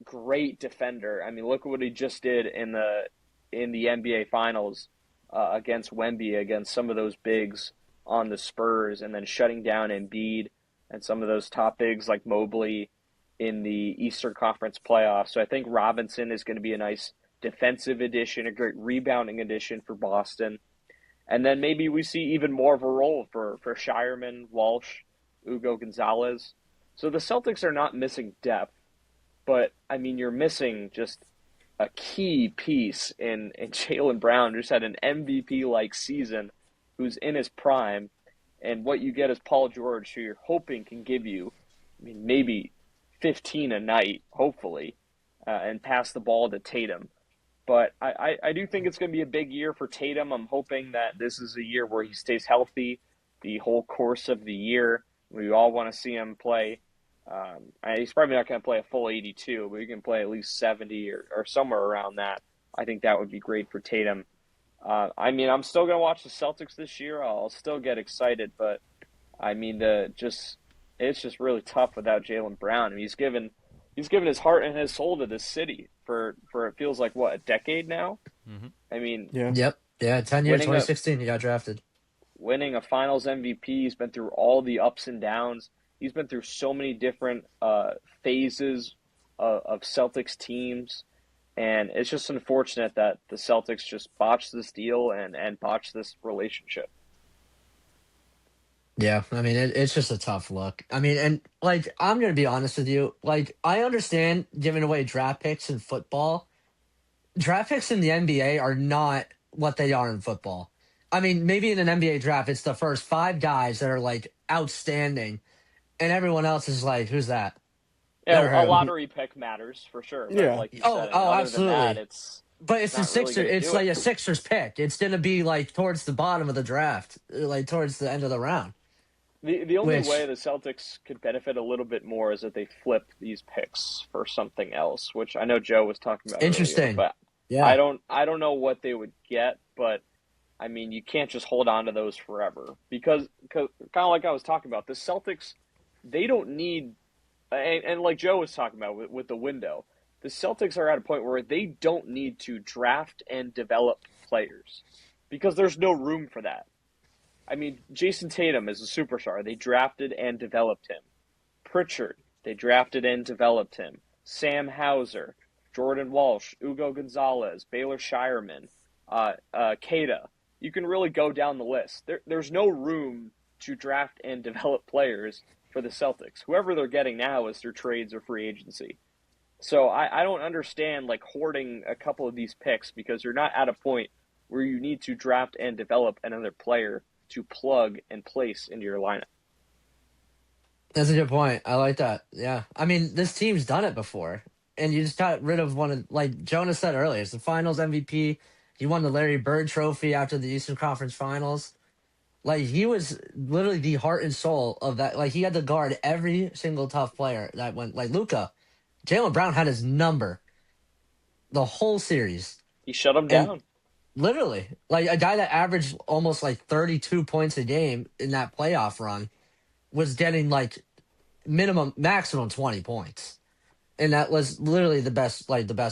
great defender. I mean, look at what he just did in the NBA Finals against Wemby, against some of those bigs on the Spurs, and then shutting down Embiid and some of those top bigs like Mobley in the Eastern Conference playoffs. So I think Robinson is going to be a nice defensive addition, a great rebounding addition for Boston. And then maybe we see even more of a role for Shireman, Walsh, Ugo Gonzalez. So the Celtics are not missing depth, but, I mean, you're missing just a key piece in Jalen Brown, who's had an MVP-like season, who's in his prime, and what you get is Paul George, who you're hoping can give you, I mean, maybe 15 a night, hopefully, and pass the ball to Tatum. But I do think it's going to be a big year for Tatum. I'm hoping that this is a year where he stays healthy the whole course of the year. We all want to see him play. He's probably not going to play a full 82, but he can play at least 70 or somewhere around that. I think that would be great for Tatum. I mean, I'm still going to watch the Celtics this year. I'll still get excited, but I mean, it's just really tough without Jalen Brown. I mean, he's given his heart and his soul to this city for it feels like, what, a decade now? Mm-hmm. I mean, Yep. Yeah, 10 years, 2016, he got drafted. Winning a finals MVP, he's been through all the ups and downs. He's been through so many different phases of Celtics teams, and it's just unfortunate that the Celtics just botched this deal and botched this relationship. Yeah, I mean, it's just a tough look. I mean, and, like, I'm going to be honest with you. Like, I understand giving away draft picks in football. Draft picks in the NBA are not what they are in football. I mean, maybe in an NBA draft, it's the first 5 guys that are, like, outstanding, and everyone else is like, who's that? Yeah, a lottery pick matters for sure. But Yeah. like you said, other absolutely. than that, But it's the not really Sixers. gonna It's do like it. a Sixers pick. It's going to be, like, towards the bottom of the draft, like, towards the end of the round. The only Which- way the Celtics could benefit a little bit more is that they flip these picks for something else, which I know Joe was talking about Interesting. earlier, but Yeah. I don't know what they would get, but I mean, you can't just hold on to those forever because kind of like I was talking about, the Celtics, they don't need, and like Joe was talking about with the window, the Celtics are at a point where they don't need to draft and develop players because there's no room for that. I mean, Jason Tatum is a superstar. They drafted and developed him. Pritchard, they drafted and developed him. Sam Hauser, Jordan Walsh, Ugo Gonzalez, Baylor Shireman, Keita. You can really go down the list. There's no room to draft and develop players for the Celtics. Whoever they're getting now is through trades or free agency. So I don't understand like hoarding a couple of these picks because you're not at a point where you need to draft and develop another player to plug and place into your lineup. That's a good point. I like that. Yeah. I mean, this team's done it before. And you just got rid of one of, like Jonas said earlier, it's the finals MVP. He won the Larry Bird Trophy after the Eastern Conference Finals. Like, he was literally the heart and soul of that. Like, he had to guard every single tough player that went, like Luka. Jalen Brown had his number the whole series. He shut him down. Literally. Like, a guy that averaged almost, like, 32 points a game in that playoff run was getting, like, maximum 20 points. And that was literally the best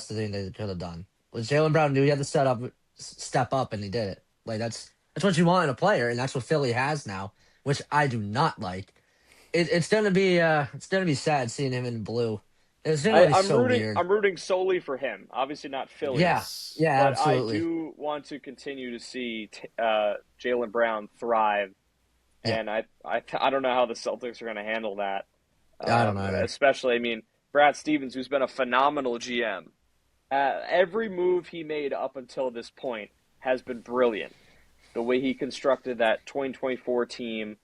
thing they could have done. Was Jalen Brown knew he had to step up, and he did it. Like, that's what you want in a player, and that's what Philly has now, which I do not like. It's gonna be sad seeing him in blue It's gonna be I'm so rooting. weird. I'm rooting solely for him. Obviously not Philly. Yeah, yeah, But absolutely. I do want to continue to see Jalen Brown thrive, Yeah, and I don't know how the Celtics are going to handle that. I don't know either. Especially, I mean, Brad Stevens, who's been a phenomenal GM. Every move he made up until this point has been brilliant. The way he constructed that 2024 team,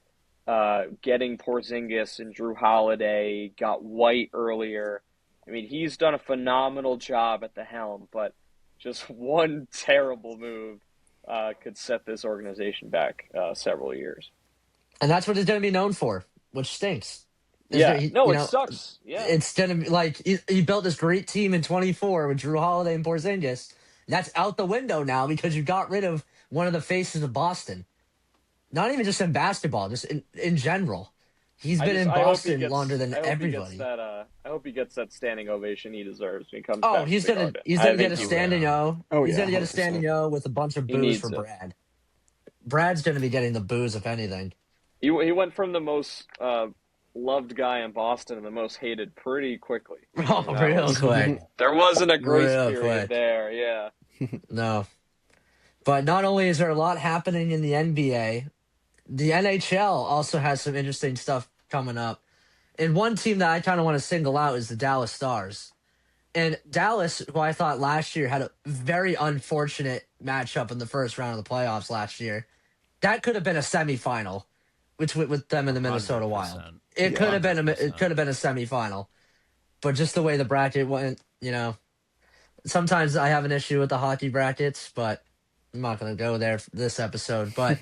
getting Porzingis and Drew Holiday, got White earlier. I mean, he's done a phenomenal job at the helm, but just one terrible move could set this organization back several years. And that's what he's gonna be known for, which stinks. Yeah, no, You it know, sucks. Yeah, it's gonna be like he built this great team in 24 with Drew Holiday and Porzingis. That's out the window now because you got rid of one of the faces of Boston. Not even just in basketball, just in general. He's been in Boston longer than everybody. I hope he gets that standing ovation he deserves when he comes Oh, back. he's to the gonna Garden. he's I gonna think get a he will. standing O. Oh, He's yeah, gonna get a 100%. standing O with a bunch of He boos needs for it. Brad. Brad's gonna be getting the boos if anything. He went from the most loved guy in Boston to the most hated pretty quickly. Oh, That real was- quick. There wasn't a grace Real period quick. there. Yeah. No. But not only is there a lot happening in the NBA, the NHL also has some interesting stuff coming up. And one team that I kind of want to single out is the Dallas Stars. And Dallas, who I thought last year had a very unfortunate matchup in the first round of the playoffs last year, that could have been a semifinal, which with them in the Minnesota Wild. 100%. It could have been a 100%. semifinal, but just the way the bracket went, sometimes I have an issue with the hockey brackets, but I'm not going to go there for this episode. But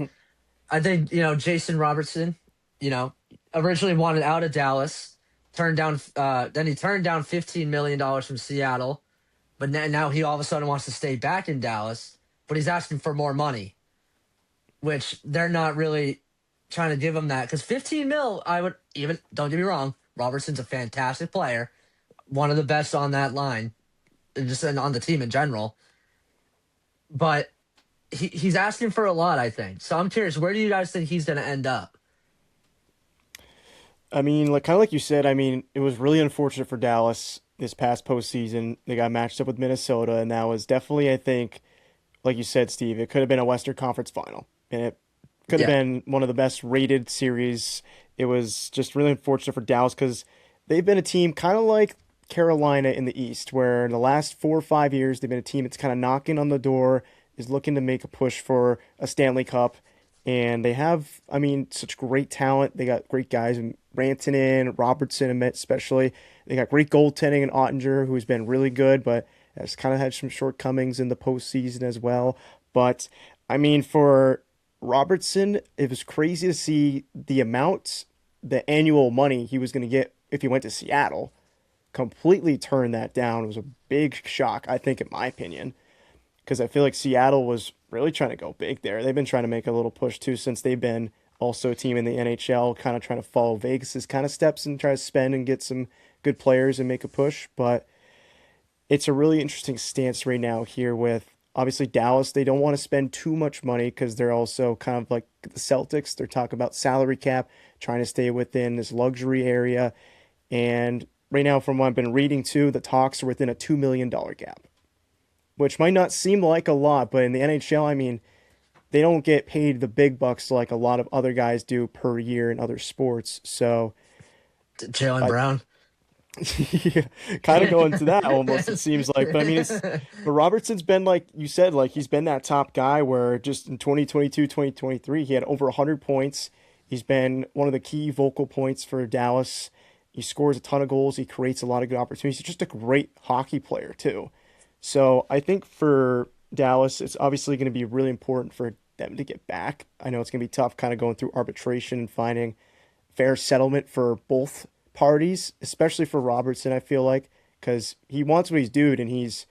I think Jason Robertson, originally wanted out of Dallas, then he turned down $15 million from Seattle, but now he all of a sudden wants to stay back in Dallas, but he's asking for more money, which they're not really trying to give him that because 15 mil, don't get me wrong, Robertson's a fantastic player, one of the best on that line, and just on the team in general, but he's asking for a lot, I think. So I'm curious, where do you guys think he's going to end up? I mean, kind of like you said, I mean, it was really unfortunate for Dallas this past postseason. They got matched up with Minnesota, and that was definitely, I think, like you said, Steve, it could have been a Western Conference final, and it could have been one of the best rated series. It was just really unfortunate for Dallas because they've been a team kind of like Carolina in the East, where in the last 4 or 5 years, they've been a team that's kind of knocking on the door, is looking to make a push for a Stanley Cup. And they have, I mean, such great talent. They got great guys, Rantanen, Robertson especially. They got great goaltending in Ottinger, who's been really good, but has kind of had some shortcomings in the postseason as well. But, I mean, for Robertson, it was crazy to see the annual money he was going to get if he went to Seattle. Completely turn that down. It was a big shock, I think, in my opinion, because I feel like Seattle was really trying to go big there. They've been trying to make a little push too since they've been also a team in the NHL, kind of trying to follow Vegas's kind of steps and try to spend and get some good players and make a push. But it's a really interesting stance right now here with obviously Dallas. They don't want to spend too much money because they're also kind of like the Celtics. They're talking about salary cap, trying to stay within this luxury area. And right now, from what I've been reading too, the talks are within a $2 million gap, which might not seem like a lot, but in the NHL, I mean, they don't get paid the big bucks like a lot of other guys do per year in other sports. So, Jalen Brown. yeah, kind of going to that almost, it seems like. But I mean, but Robertson's been, like you said, like he's been that top guy where just in 2022, 2023, he had over 100 points. He's been one of the key vocal points for Dallas. He scores a ton of goals. He creates a lot of good opportunities. He's just a great hockey player too. So I think for Dallas, it's obviously going to be really important for them to get back. I know it's going to be tough kind of going through arbitration and finding fair settlement for both parties, especially for Robertson, I feel like, because he wants what he's due, and he's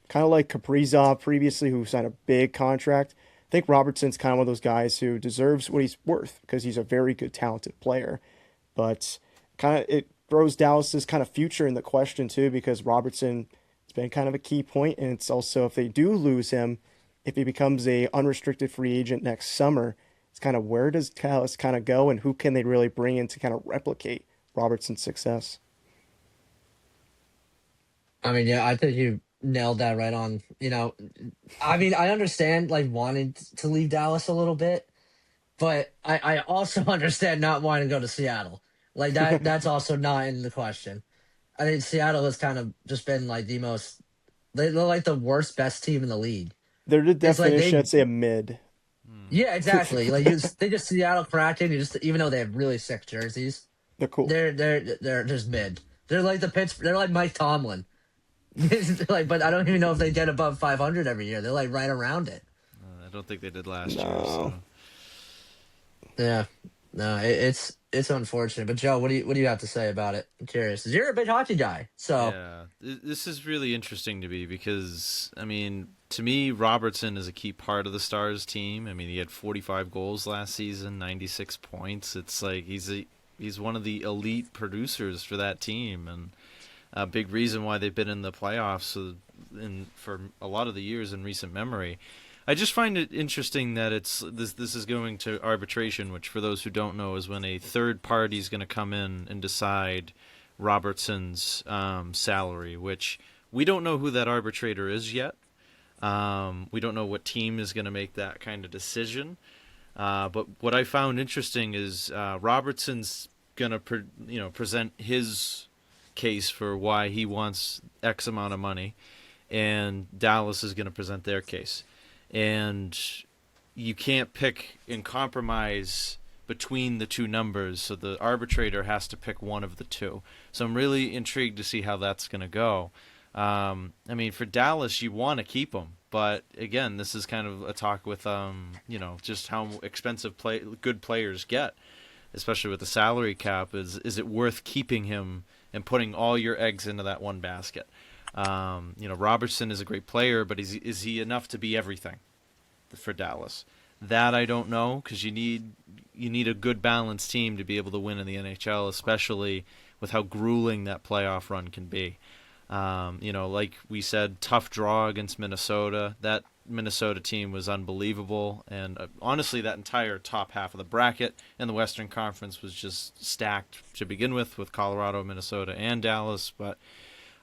kind of like Kaprizov previously, who signed a big contract. I think Robertson's kind of one of those guys who deserves what he's worth because he's a very good, talented player. But kind of it throws Dallas's kind of future in the question too, because Robertson has been kind of a key point, and it's also if they do lose him, if he becomes a unrestricted free agent next summer, it's kind of where does Dallas kind of go, and who can they really bring in to kind of replicate Robertson's success? I mean, yeah, I think you nailed that right on. I mean, I understand like wanting to leave Dallas a little bit, but I also understand not wanting to go to Seattle. Like that's also not in the question. I think Seattle has kind of just been like they're like the worst best team in the league. They're the It's like definition, I'd say, a mid. yeah, exactly. Like they just Seattle Kraken. You just even though they have really sick jerseys, They're cool. they're just mid. They're like they're like Mike Tomlin. Like, but I don't even know if they get above 500 every year. They're like right around it. I don't think they did last year. No. So. Yeah, no, it's unfortunate. But Joe, what do you have to say about it? I'm curious. 'Cause you're a big hockey guy, so Yeah, this is really interesting to me because, I mean, to me, Robertson is a key part of the Stars team. I mean, he had 45 goals last season, 96 points. It's like he's one of the elite producers for that team, and a big reason why they've been in the playoffs for a lot of the years in recent memory. I just find it interesting that this is going to arbitration, which for those who don't know is when a third party is going to come in and decide Robertson's salary, which we don't know who that arbitrator is yet. We don't know what team is going to make that kind of decision. But what I found interesting is Robertson's going to present his case for why he wants X amount of money, and Dallas is going to present their case. And you can't pick and compromise between the two numbers, so the arbitrator has to pick one of the two. So I'm really intrigued to see how that's going to go. I mean, for Dallas, you want to keep him, but again, this is kind of a talk with just how expensive good players get, especially with the salary cap. Is it worth keeping him and putting all your eggs into that one basket? Robertson is a great player, but is he enough to be everything for Dallas? That I don't know, because you need a good balanced team to be able to win in the NHL, especially with how grueling that playoff run can be. Like we said, tough draw against Minnesota. That Minnesota team was unbelievable, and honestly, that entire top half of the bracket in the Western Conference was just stacked to begin with Colorado, Minnesota, and Dallas. But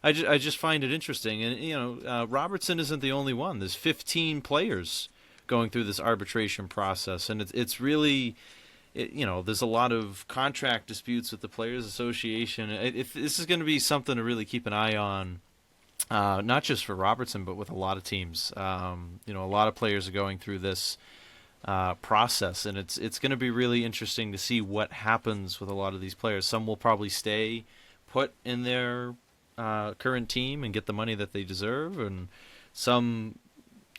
I just find it interesting, and Robertson isn't the only one. There's 15 players going through this arbitration process, and it's really, there's a lot of contract disputes with the Players Association. If this is going to be something to really keep an eye on, not just for Robertson, but with a lot of teams. A lot of players are going through this process, and it's going to be really interesting to see what happens with a lot of these players. Some will probably stay put in their current team and get the money that they deserve, and some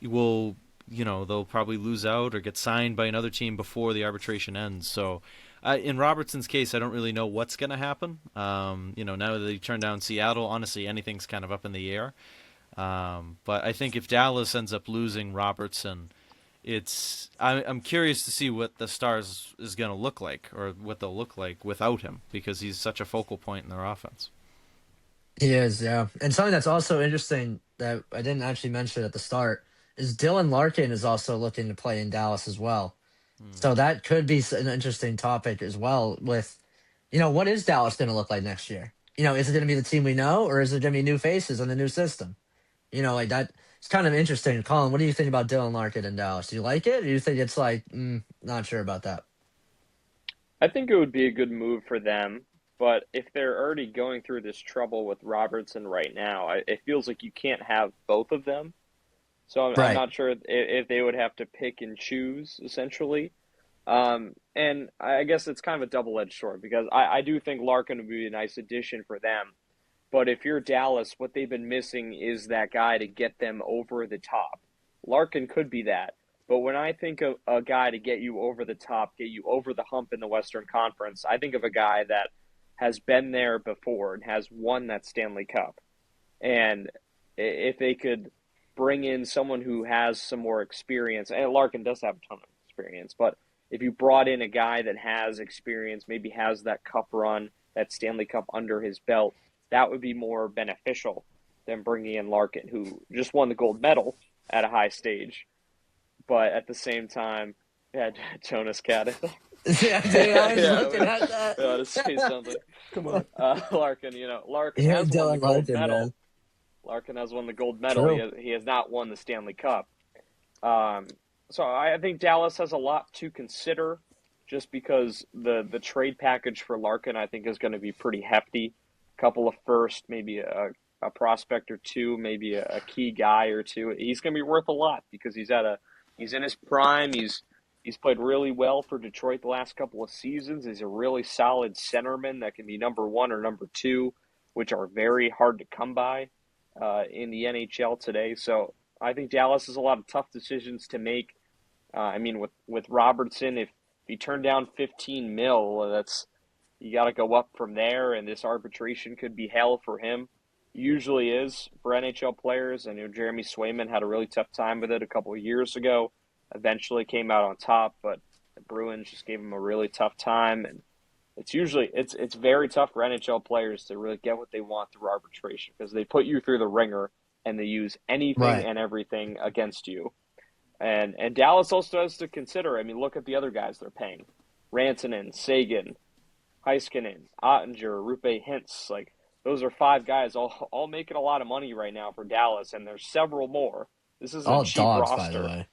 will, they'll probably lose out or get signed by another team before the arbitration ends. So in Robertson's case, I don't really know what's going to happen. Now that they turned down Seattle, honestly, anything's kind of up in the air. But I think if Dallas ends up losing Robertson, I'm curious to see what the Stars is going to look like, or what they'll look like without him, because he's such a focal point in their offense. he is, yeah. And something that's also interesting that I didn't actually mention at the start is Dylan Larkin is also looking to play in Dallas as well. So that could be an interesting topic as well with, what is Dallas going to look like next year? Is it going to be the team we know, or is it going to be new faces and a new system? Like that. It's kind of interesting. Colin, what do you think about Dylan Larkin in Dallas? Do you like it, or do you think it's like, not sure about that? I think it would be a good move for them, but if they're already going through this trouble with Robertson right now, it feels like you can't have both of them. So I'm not sure if they would have to pick and choose, essentially. And I guess it's kind of a double-edged sword, because I do think Larkin would be a nice addition for them. But if you're Dallas, what they've been missing is that guy to get them over the top. Larkin could be that. But when I think of a guy to get you over the top, get you over the hump in the Western Conference, I think of a guy that has been there before and has won that Stanley Cup. And if they could bring in someone who has some more experience, and Larkin does have a ton of experience, but if you brought in a guy that has experience, maybe has that cup run, that Stanley Cup under his belt, that would be more beneficial than bringing in Larkin, who just won the gold medal at a high stage. But at the same time, Jonas Caddy. Yeah, I was looking at that. To say something. Come on. Larkin, Larkin Yeah, has won the Dylan gold Larkin, medal. man. Larkin has won the gold medal. True. He has not won the Stanley Cup. So I think Dallas has a lot to consider just because the trade package for Larkin, I think, is going to be pretty hefty. A couple of first, maybe a prospect or two, maybe a key guy or two. He's going to be worth a lot because he's in his prime. He's played really well for Detroit the last couple of seasons. He's a really solid centerman that can be number one or number two, which are very hard to come by in the NHL today. So I think Dallas has a lot of tough decisions to make. With Robertson, if he turned down 15 mil, you got to go up from there, and this arbitration could be hell for him. Usually is for NHL players. I know Jeremy Swayman had a really tough time with it a couple of years ago. Eventually came out on top, but the Bruins just gave him a really tough time, and it's very tough for NHL players to really get what they want through arbitration because they put you through the ringer and they use anything and everything against you. And Dallas also has to consider, look at the other guys they're paying. Rantanen, Sagan, Heiskanen, Ottinger, Rupe Hintz. Those are 5 guys all making a lot of money right now for Dallas, and there's several more. This isn't a cheap dogs, roster. by the way.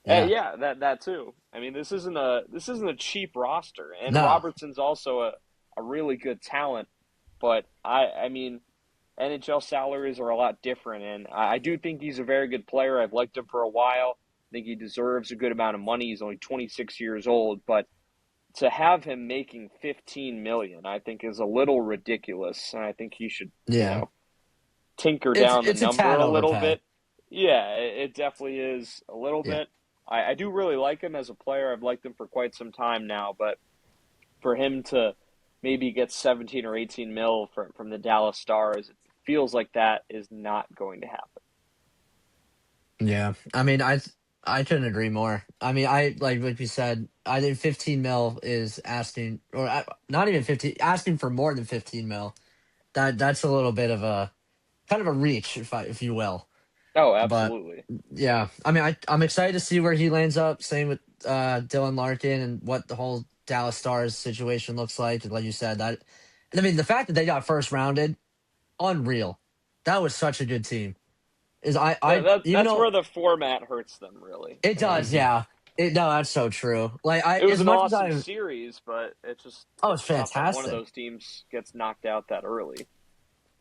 Yeah, that too. This isn't a cheap roster, and No. Robertson's also a really good talent. But NHL salaries are a lot different, and I do think he's a very good player. I've liked him for a while. I think he deserves a good amount of money. He's only 26 years old, but to have him making $15 million, I think, is a little ridiculous, and I think he should, tinker down the number a little bit. Yeah, it definitely is a little bit. I do really like him as a player. I've liked him for quite some time now, but for him to maybe get 17 or 18 mil from the Dallas Stars, it feels like that is not going to happen. Yeah, I couldn't agree more. Like you said, I think 15 mil is asking, or not even 15, asking for more than 15 mil. That's a little bit of a kind of a reach, if you will. Oh, absolutely. But, yeah, I'm excited to see where he lands up. Same with Dylan Larkin and what the whole Dallas Stars situation looks like. And like you said, the fact that they got first rounded, unreal. That was such a good team. That's where the format hurts them, really. It does, yeah. No, that's so true. It was an awesome series, but it's just it's fantastic. One of those teams gets knocked out that early.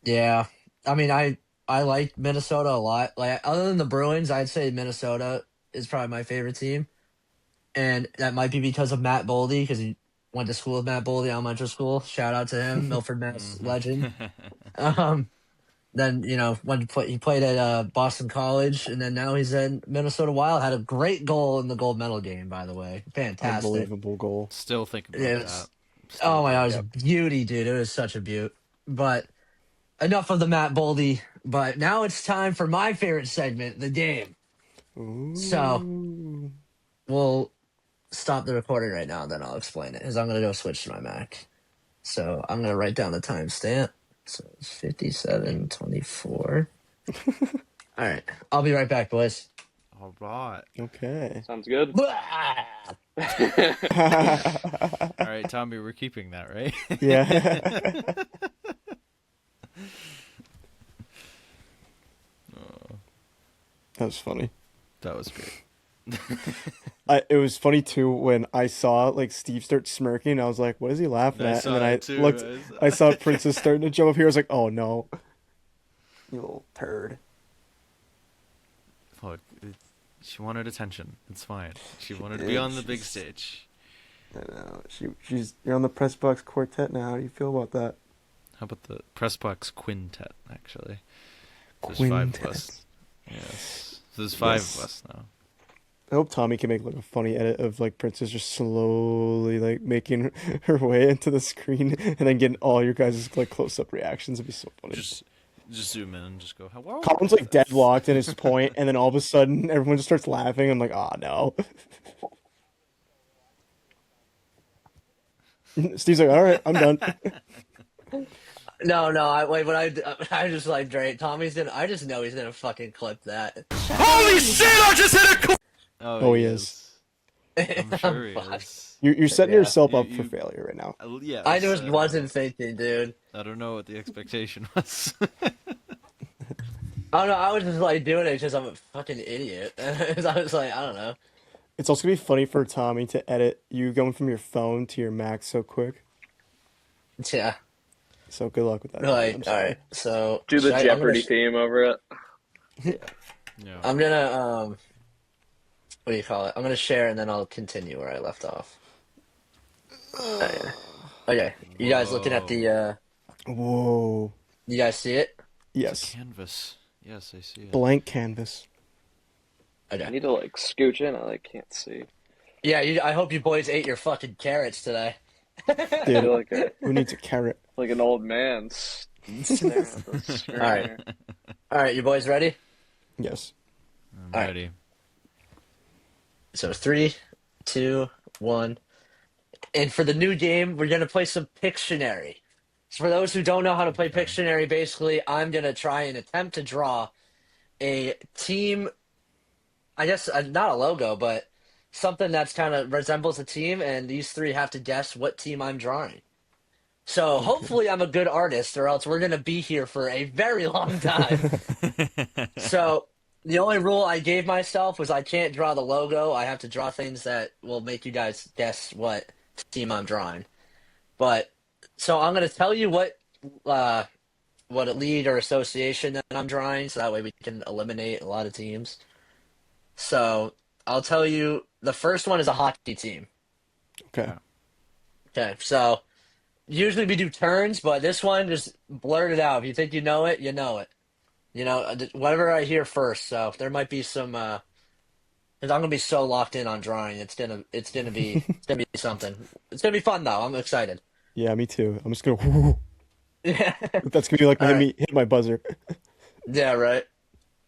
Yeah, I like Minnesota a lot. Other than the Bruins, I'd say Minnesota is probably my favorite team, and that might be because of Matt Boldy, because he went to school with Matt Boldy, elementary school. Shout out to him, Milford, Mass legend. Then, he played at Boston College, and then now he's in Minnesota Wild. Had a great goal in the gold medal game, by the way. Fantastic. Unbelievable goal. Still thinking about that. Oh, my God. It was a beauty, dude. It was such a beaut. But enough of the Matt Boldy. But now it's time for my favorite segment, the game. Ooh. So, we'll stop the recording right now, and then I'll explain it, because I'm going to go switch to my Mac. So, I'm going to write down the timestamp. So it's 57:24. All right. I'll be right back, boys. All right. Okay. Sounds good. All right, Tommy, we're keeping that, right? Yeah. That was funny. That was great. It was funny too when I saw Steve start smirking. I was like, "What is he laughing at?" And then I looked. I saw Princess starting to jump up here. I was like, "Oh no, you little turd!" Look, she wanted attention. It's fine. She wanted to be on the big stage. I know. You're on the Press Box Quartet now. How do you feel about that? How about the Press Box Quintet? Actually, there's Quintet. 5 of us. Yes, there's 5 of us now. I hope Tommy can make a funny edit of Princess just slowly making her way into the screen and then getting all your guys' close up reactions. It'd be so funny. Just zoom in and just go, hello. Colin's deadlocked in his point, and then all of a sudden everyone just starts laughing. I'm like, no. Steve's like, all right, I'm done. No, I just Drake. I just know he's gonna fucking clip that. Holy shit! I just hit a. Oh, he is. I'm sure he is. You're setting yourself up for failure right now. Yes, I just wasn't thinking, dude. I don't know what the expectation was. I don't know. I was just like doing it because I'm a fucking idiot. I was like, I don't know. It's also gonna be funny for Tommy to edit you going from your phone to your Mac so quick. Yeah. So good luck with that. Tommy. I'm Like, all sorry. right. So Do the I'm Jeopardy theme over it. Yeah. I'm gonna what do you call it? I'm gonna share and then I'll continue where I left off. Okay. You guys looking at the Whoa. you guys see it? Yes. Canvas. Yes, I see it. Blank canvas. I Okay. need to like scooch in. I can't see. Yeah, I hope you boys ate your fucking carrots today. I Dude, feel like who needs a carrot? an old man staring at the screen. All right. All right, you boys ready? Yes. I'm All right. ready. So 3, 2, 1. And for the new game, we're gonna play some Pictionary. So for those who don't know how to play Pictionary, basically, I'm gonna try and attempt to draw a team. I guess not a logo, but something that's kind of resembles a team, and these three have to guess what team I'm drawing. So hopefully, I'm a good artist, or else we're gonna be here for a very long time. So the only rule I gave myself was I can't draw the logo. I have to draw things that will make you guys guess what team I'm drawing. But so I'm gonna tell you what a league or association that I'm drawing, so that way we can eliminate a lot of teams. So I'll tell you the first one is a hockey team. Okay. Okay, so usually we do turns, but this one just blurt it out. If you think you know it, you know it. You know, whatever I hear first. So there might be some. 'Cause I'm gonna be so locked in on drawing. It's gonna be something. It's gonna be fun though. I'm excited. Yeah, me too. I'm just gonna. Yeah. That's gonna be like All right. hit my buzzer. Yeah. Right.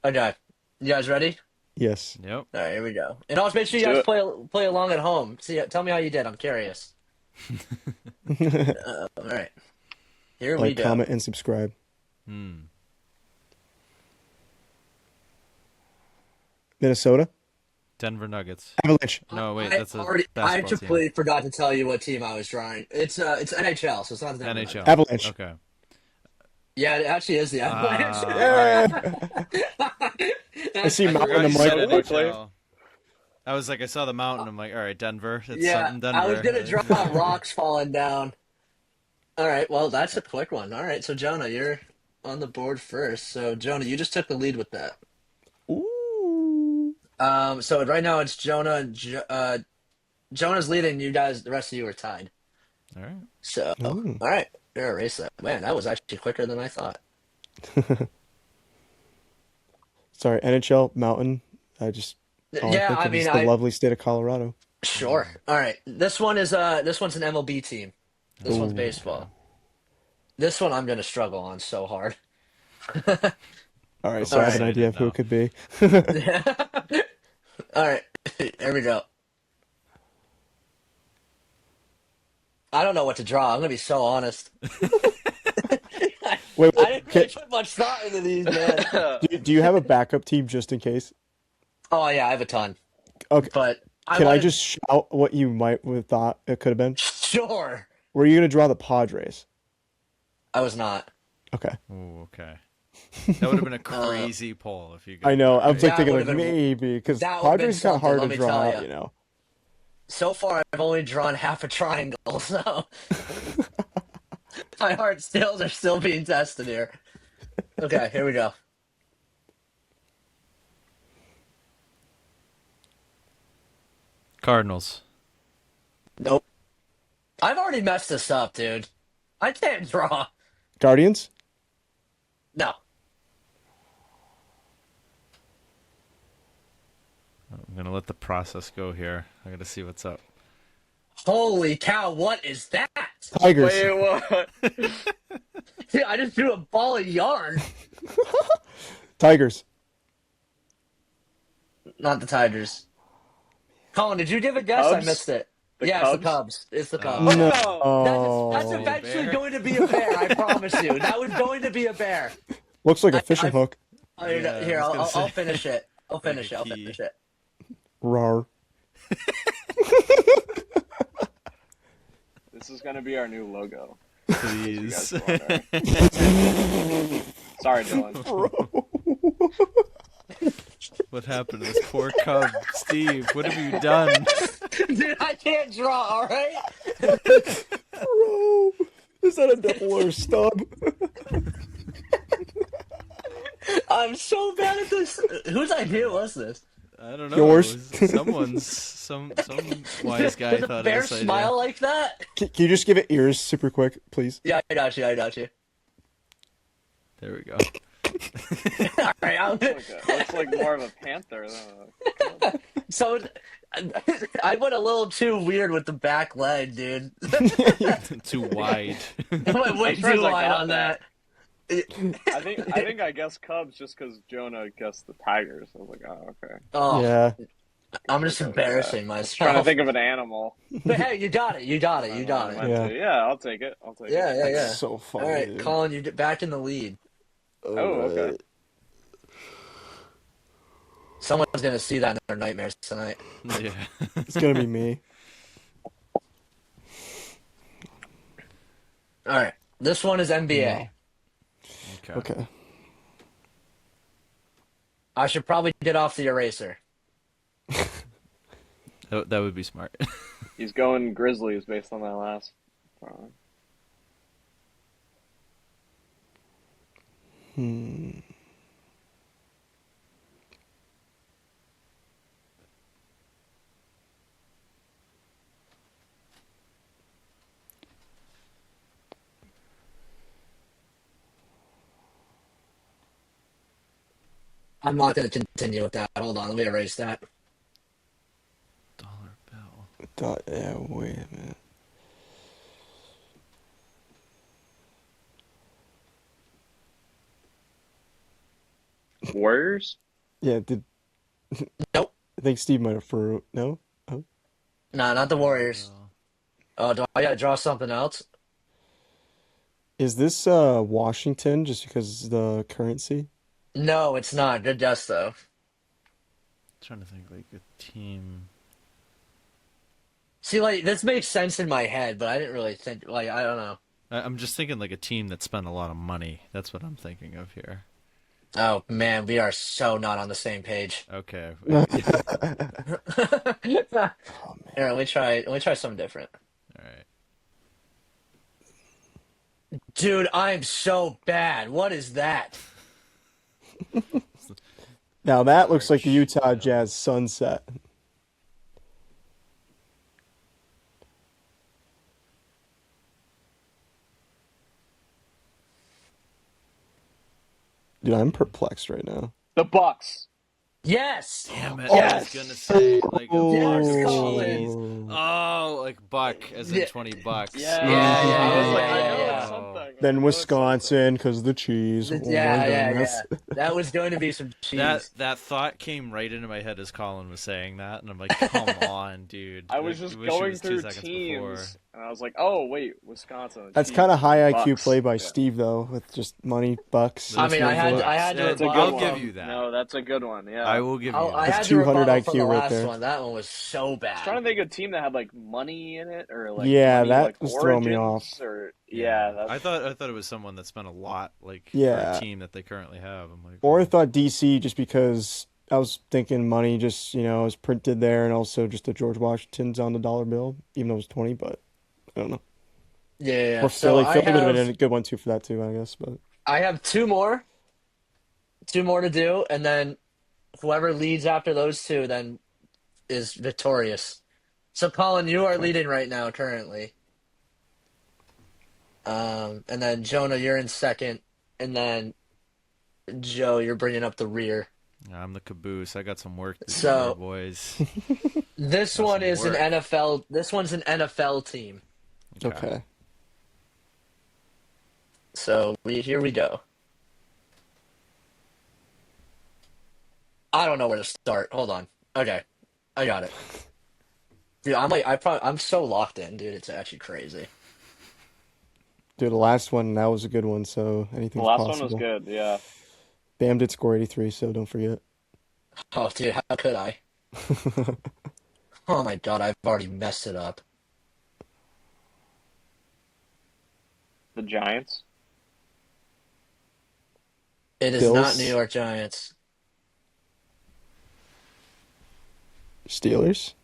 Okay. You guys ready? Yes. Yep. All right. Here we go. And also make sure you Do guys it. play along at home. See, tell me how you did. I'm curious. All right. Here we Like, go. comment, and subscribe. Minnesota. Denver Nuggets. Avalanche. No, wait, I that's a I basketball team. completely forgot to tell you what team I was drawing. It's NHL, so it's not the Denver NHL. Nuggets. Avalanche. Okay. Yeah, it actually is the Avalanche. I see I Mountain. forgot I'm you said like, NHL. I was like, I saw the mountain. I'm like, all right, Denver. It's Yeah, something Denver. I was gonna draw rocks falling down. All right, well, that's a quick one. All right, so Jonah, you're on the board first. So Jonah, you just took the lead with that. ooh. So right now it's Jonah and Jonah's leading. You guys, the rest of you are tied. All right. So Ooh. all right, you're erase that. Man, that was actually quicker than I thought. Sorry, NHL Mountain. I just. All Yeah, think I of is mean, the lovely state of Colorado. Sure. All right. This one's an MLB team. This one's baseball. This one I'm gonna struggle on so hard. All right, so I have an Alright. idea of who it could be. All right. Here we go. I don't know what to draw. I'm gonna be so honest. Wait, I didn't really can, put much thought into these, man. do you have a backup team just in case? Oh yeah, I have a ton. Okay. But Can I wanted- just shout what you might have thought it could have been? Sure. Were you gonna draw the Padres? I was not. Okay. Ooh, okay. That would have been a crazy poll if you. I know. I was like That thinking like would've been- maybe because that would've been Padres is kind of something, hard let to me draw tell out, ya. you know. So far, I've only drawn half a triangle, so my heart skills are still being tested here. Okay, here we go. Cardinals. Nope. I've already messed this up, dude. I can't draw. Guardians. No. I'm gonna let the process go here. I gotta see what's up. Holy cow, what is that? Tigers. Wait, what? Dude, I just threw a ball of yarn. Tigers. Not the Tigers. Colin, did you give a guess? I Cubs? missed it. The Yeah, Cubs? it's the Cubs. It's the Cubs. No. That's eventually bear. going to be a bear, I promise you. That was going to be a bear. Looks like a fishing I- hook. Oh, here, Yeah, here, I was gonna I'll say. finish it. I'll finish it. I'll key. finish it. Rar. This is gonna be our new logo. Please. You guys wonder. Sorry, Dylan. What happened to this poor cub, Steve? What have you done? Dude, I can't draw, all right? Bro, is that a double or a stub? I'm so bad at this. Whose idea was this? I don't know. Yours? Some wise guy Did the thought bear of this smile idea. like that? Can you just give it ears super quick, please? Yeah, I got you. There we go. All right, Looks like more of a panther than so I went a little too weird with the back leg, dude. Too wide. I went way I'm sure too I wide got on that. that. I think I guessed Cubs just because Jonah guessed the Tigers. I was like, oh, okay. Oh, Yeah. I'm just embarrassing Trying to myself. think of an animal. But hey, you got it. I Yeah. Yeah, I'll take it. Yeah. That's so funny. All right, dude. Colin, you're back in the lead. Oh, okay. Someone's gonna see that in their nightmares tonight. Yeah. It's gonna be me. All right, this one is NBA. Okay. I should probably get off the eraser. That would be smart. He's going Grizzlies based on that last. I'm not gonna continue with that. Hold on, let me erase that. Dollar bill. Yeah, wait a minute. Warriors? Yeah, Nope. I think Steve might have for no? Oh. Nah, not the Warriors. Oh, do I gotta draw something else? Is this Washington just because of the currency? No, it's not. Good guess though. Trying to think like a team. See, like this makes sense in my head, but I didn't really think. Like, I don't know. I'm just thinking like a team that spent a lot of money. That's what I'm thinking of here. Oh man, we are so not on the same page. Okay. Here, let me try something different. All right. Dude, I'm so bad. What is that? Now that looks like the Utah Jazz sunset. Dude, I'm perplexed right now. The Bucks. Yes. Damn it! Yes. I was gonna say like a block Yes, of Colin. cheese. Oh, like buck, as in Yeah. $20. Yeah. Yeah, I was like, I yeah, know yeah. it's something. Then Wisconsin because of the cheese. Oh my Yeah. goodness. That was going to be some cheese. That thought came right into my head as Colin was saying that, and I'm like, come on, dude. I was just wish it going was 2 through seconds teams, before. and I was like, oh, wait, Wisconsin. That's Chiefs, kind of high IQ Bucks. play by Yeah. Steve though, with just money, bucks. I mean, I had to. That's a good I'll one. give you that. No, that's a good one, yeah. I will give you I that. had That's to 200 rebuttal from the IQ right last there. one. That one was so I was trying bad. to think of a team that had like money in it, or like Yeah, money, that like, was throwing me origins, off. Or that's, I thought it was someone that spent a lot, like for Yeah. a team that they currently have. I'm like, Or I thought DC just because I was thinking money just, is printed there, and also just the George Washington's on the dollar bill, even though it was 20, but I don't know. Yeah. Or So Philly. Philly would have been have a good one too for that too, I guess. But I have two more to do, and then whoever leads after those two then is victorious. So Colin, you are leading right now currently. And then Jonah, you're in second, and then Joe, you're bringing up the rear. I'm the caboose. I got some work to do, So- here, boys. This Got one some is an work. NFL. This one's an NFL team. okay. So here we go. I don't know where to start. Hold on. Okay, I got it. Dude, I'm so locked in, dude. It's actually crazy. Dude, the last one, that was a good one, so the anything's last possible. one was good, yeah. Bam did score 83, so don't forget. Oh, dude, how could I? Oh my god, I've already messed it up. The Giants. It is Bills? not New York Giants. Steelers.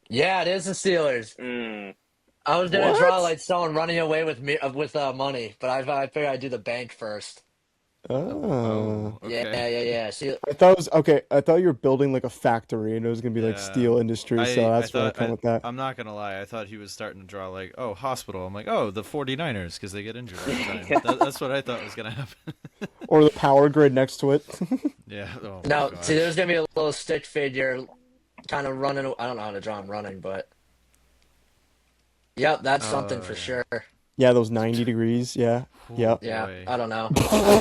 Yeah, it is the Steelers. I was gonna draw like someone running away with money, but I figured I'd do the bank first. Oh. Okay. Yeah. See, I thought it was okay. I thought you were building like a factory and it was gonna be like Yeah. steel industry, so that's why I come with that. I'm not gonna lie. I thought he was starting to draw like, oh, hospital. I'm like, oh, the 49ers because they get injured all the time. That's what I thought was gonna happen. Or the power grid next to it. Yeah. Oh, no, gosh. see, there's gonna be a little stick figure, kind of running. I don't know how to draw him running, but yep, that's something for sure. Yeah, those 90 degrees. Yeah. Yep. Yeah, Boy. I don't know. I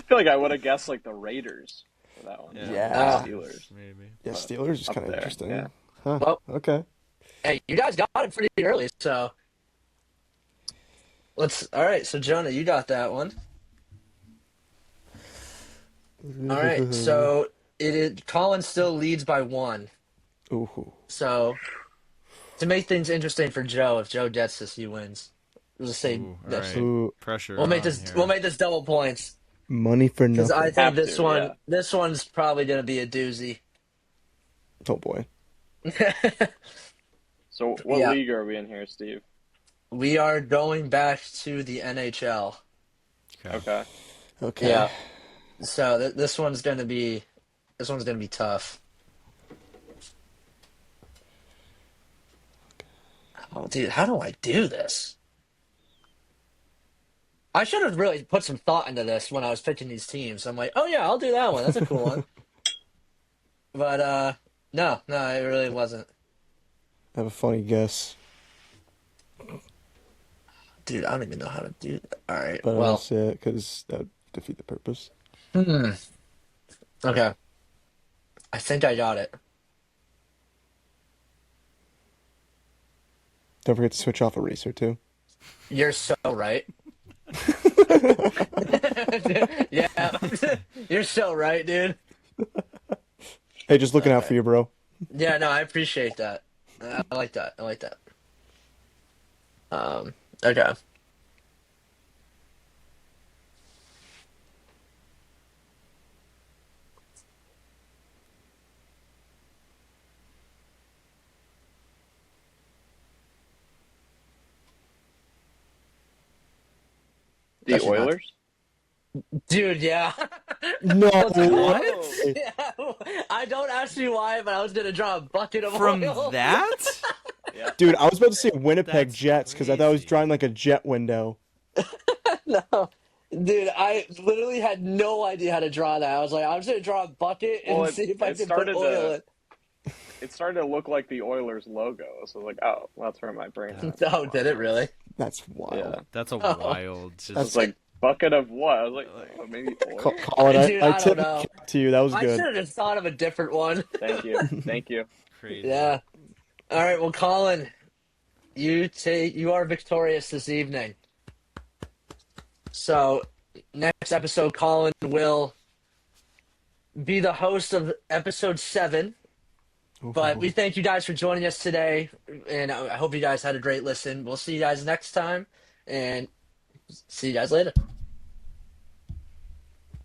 feel like I would have guessed like the Raiders for that one. Yeah. Steelers. Maybe. Yeah, Steelers is Up kind of there, interesting. yeah. Huh. Well- Okay. Hey, you guys got it pretty early, so all right, so Jonah, you got that one. All right, so Colin still leads by 1. Ooh. So to make things interesting for Joe, if Joe gets this, he wins. We'll just say Ooh, all this. right. Ooh. Pressure. We'll make on this. here. We'll make this double points Money for because nothing. I think Have this to, one. yeah. This one's probably gonna be a doozy. Oh boy. So what Yeah. league are we in here, Steve? We are going back to the NHL. Okay. Okay. Yeah. So this one's gonna be tough. Oh, dude, how do I do this? I should have really put some thought into this when I was picking these teams. I'm like, oh yeah, I'll do that one. That's a cool one. But no, it really wasn't. I have a funny guess, Dude, I don't even know how to do that. All right. but I Well, won't say it because that would defeat the purpose. okay. I think I got it. Don't forget to switch off eraser too. You're so right. Yeah. You're so right, dude. Hey, just looking out for you, bro. Yeah, no, I appreciate that. I like that. Okay. The Actually not. Oilers? Dude, yeah. No. What? Yeah. I don't ask you why, but I was gonna draw a bucket of From oil. that? Dude, I was about to say Winnipeg That's Jets because I thought I was crazy. drawing like a jet window. No. Dude, I literally had no idea how to draw that. I was like, I'm just gonna draw a bucket and Well, see if I it can put started oil in. It started to look like the Oilers logo, so I was like, oh, well, that's where my brain went. No, did it really? That's wild. Yeah. That's a Oh. wild. I Just, was like, bucket of what? I was like, oh, maybe oil. Colin, Dude, I I don't tipped know. to you. That was I good. should have just thought of a different one. Thank you. Thank you. crazy. Yeah. All right. Well, Colin, you are victorious this evening. So next episode, Colin will be the host of episode 7. But we thank you guys for joining us today, and I hope you guys had a great listen. We'll see you guys next time, and see you guys later.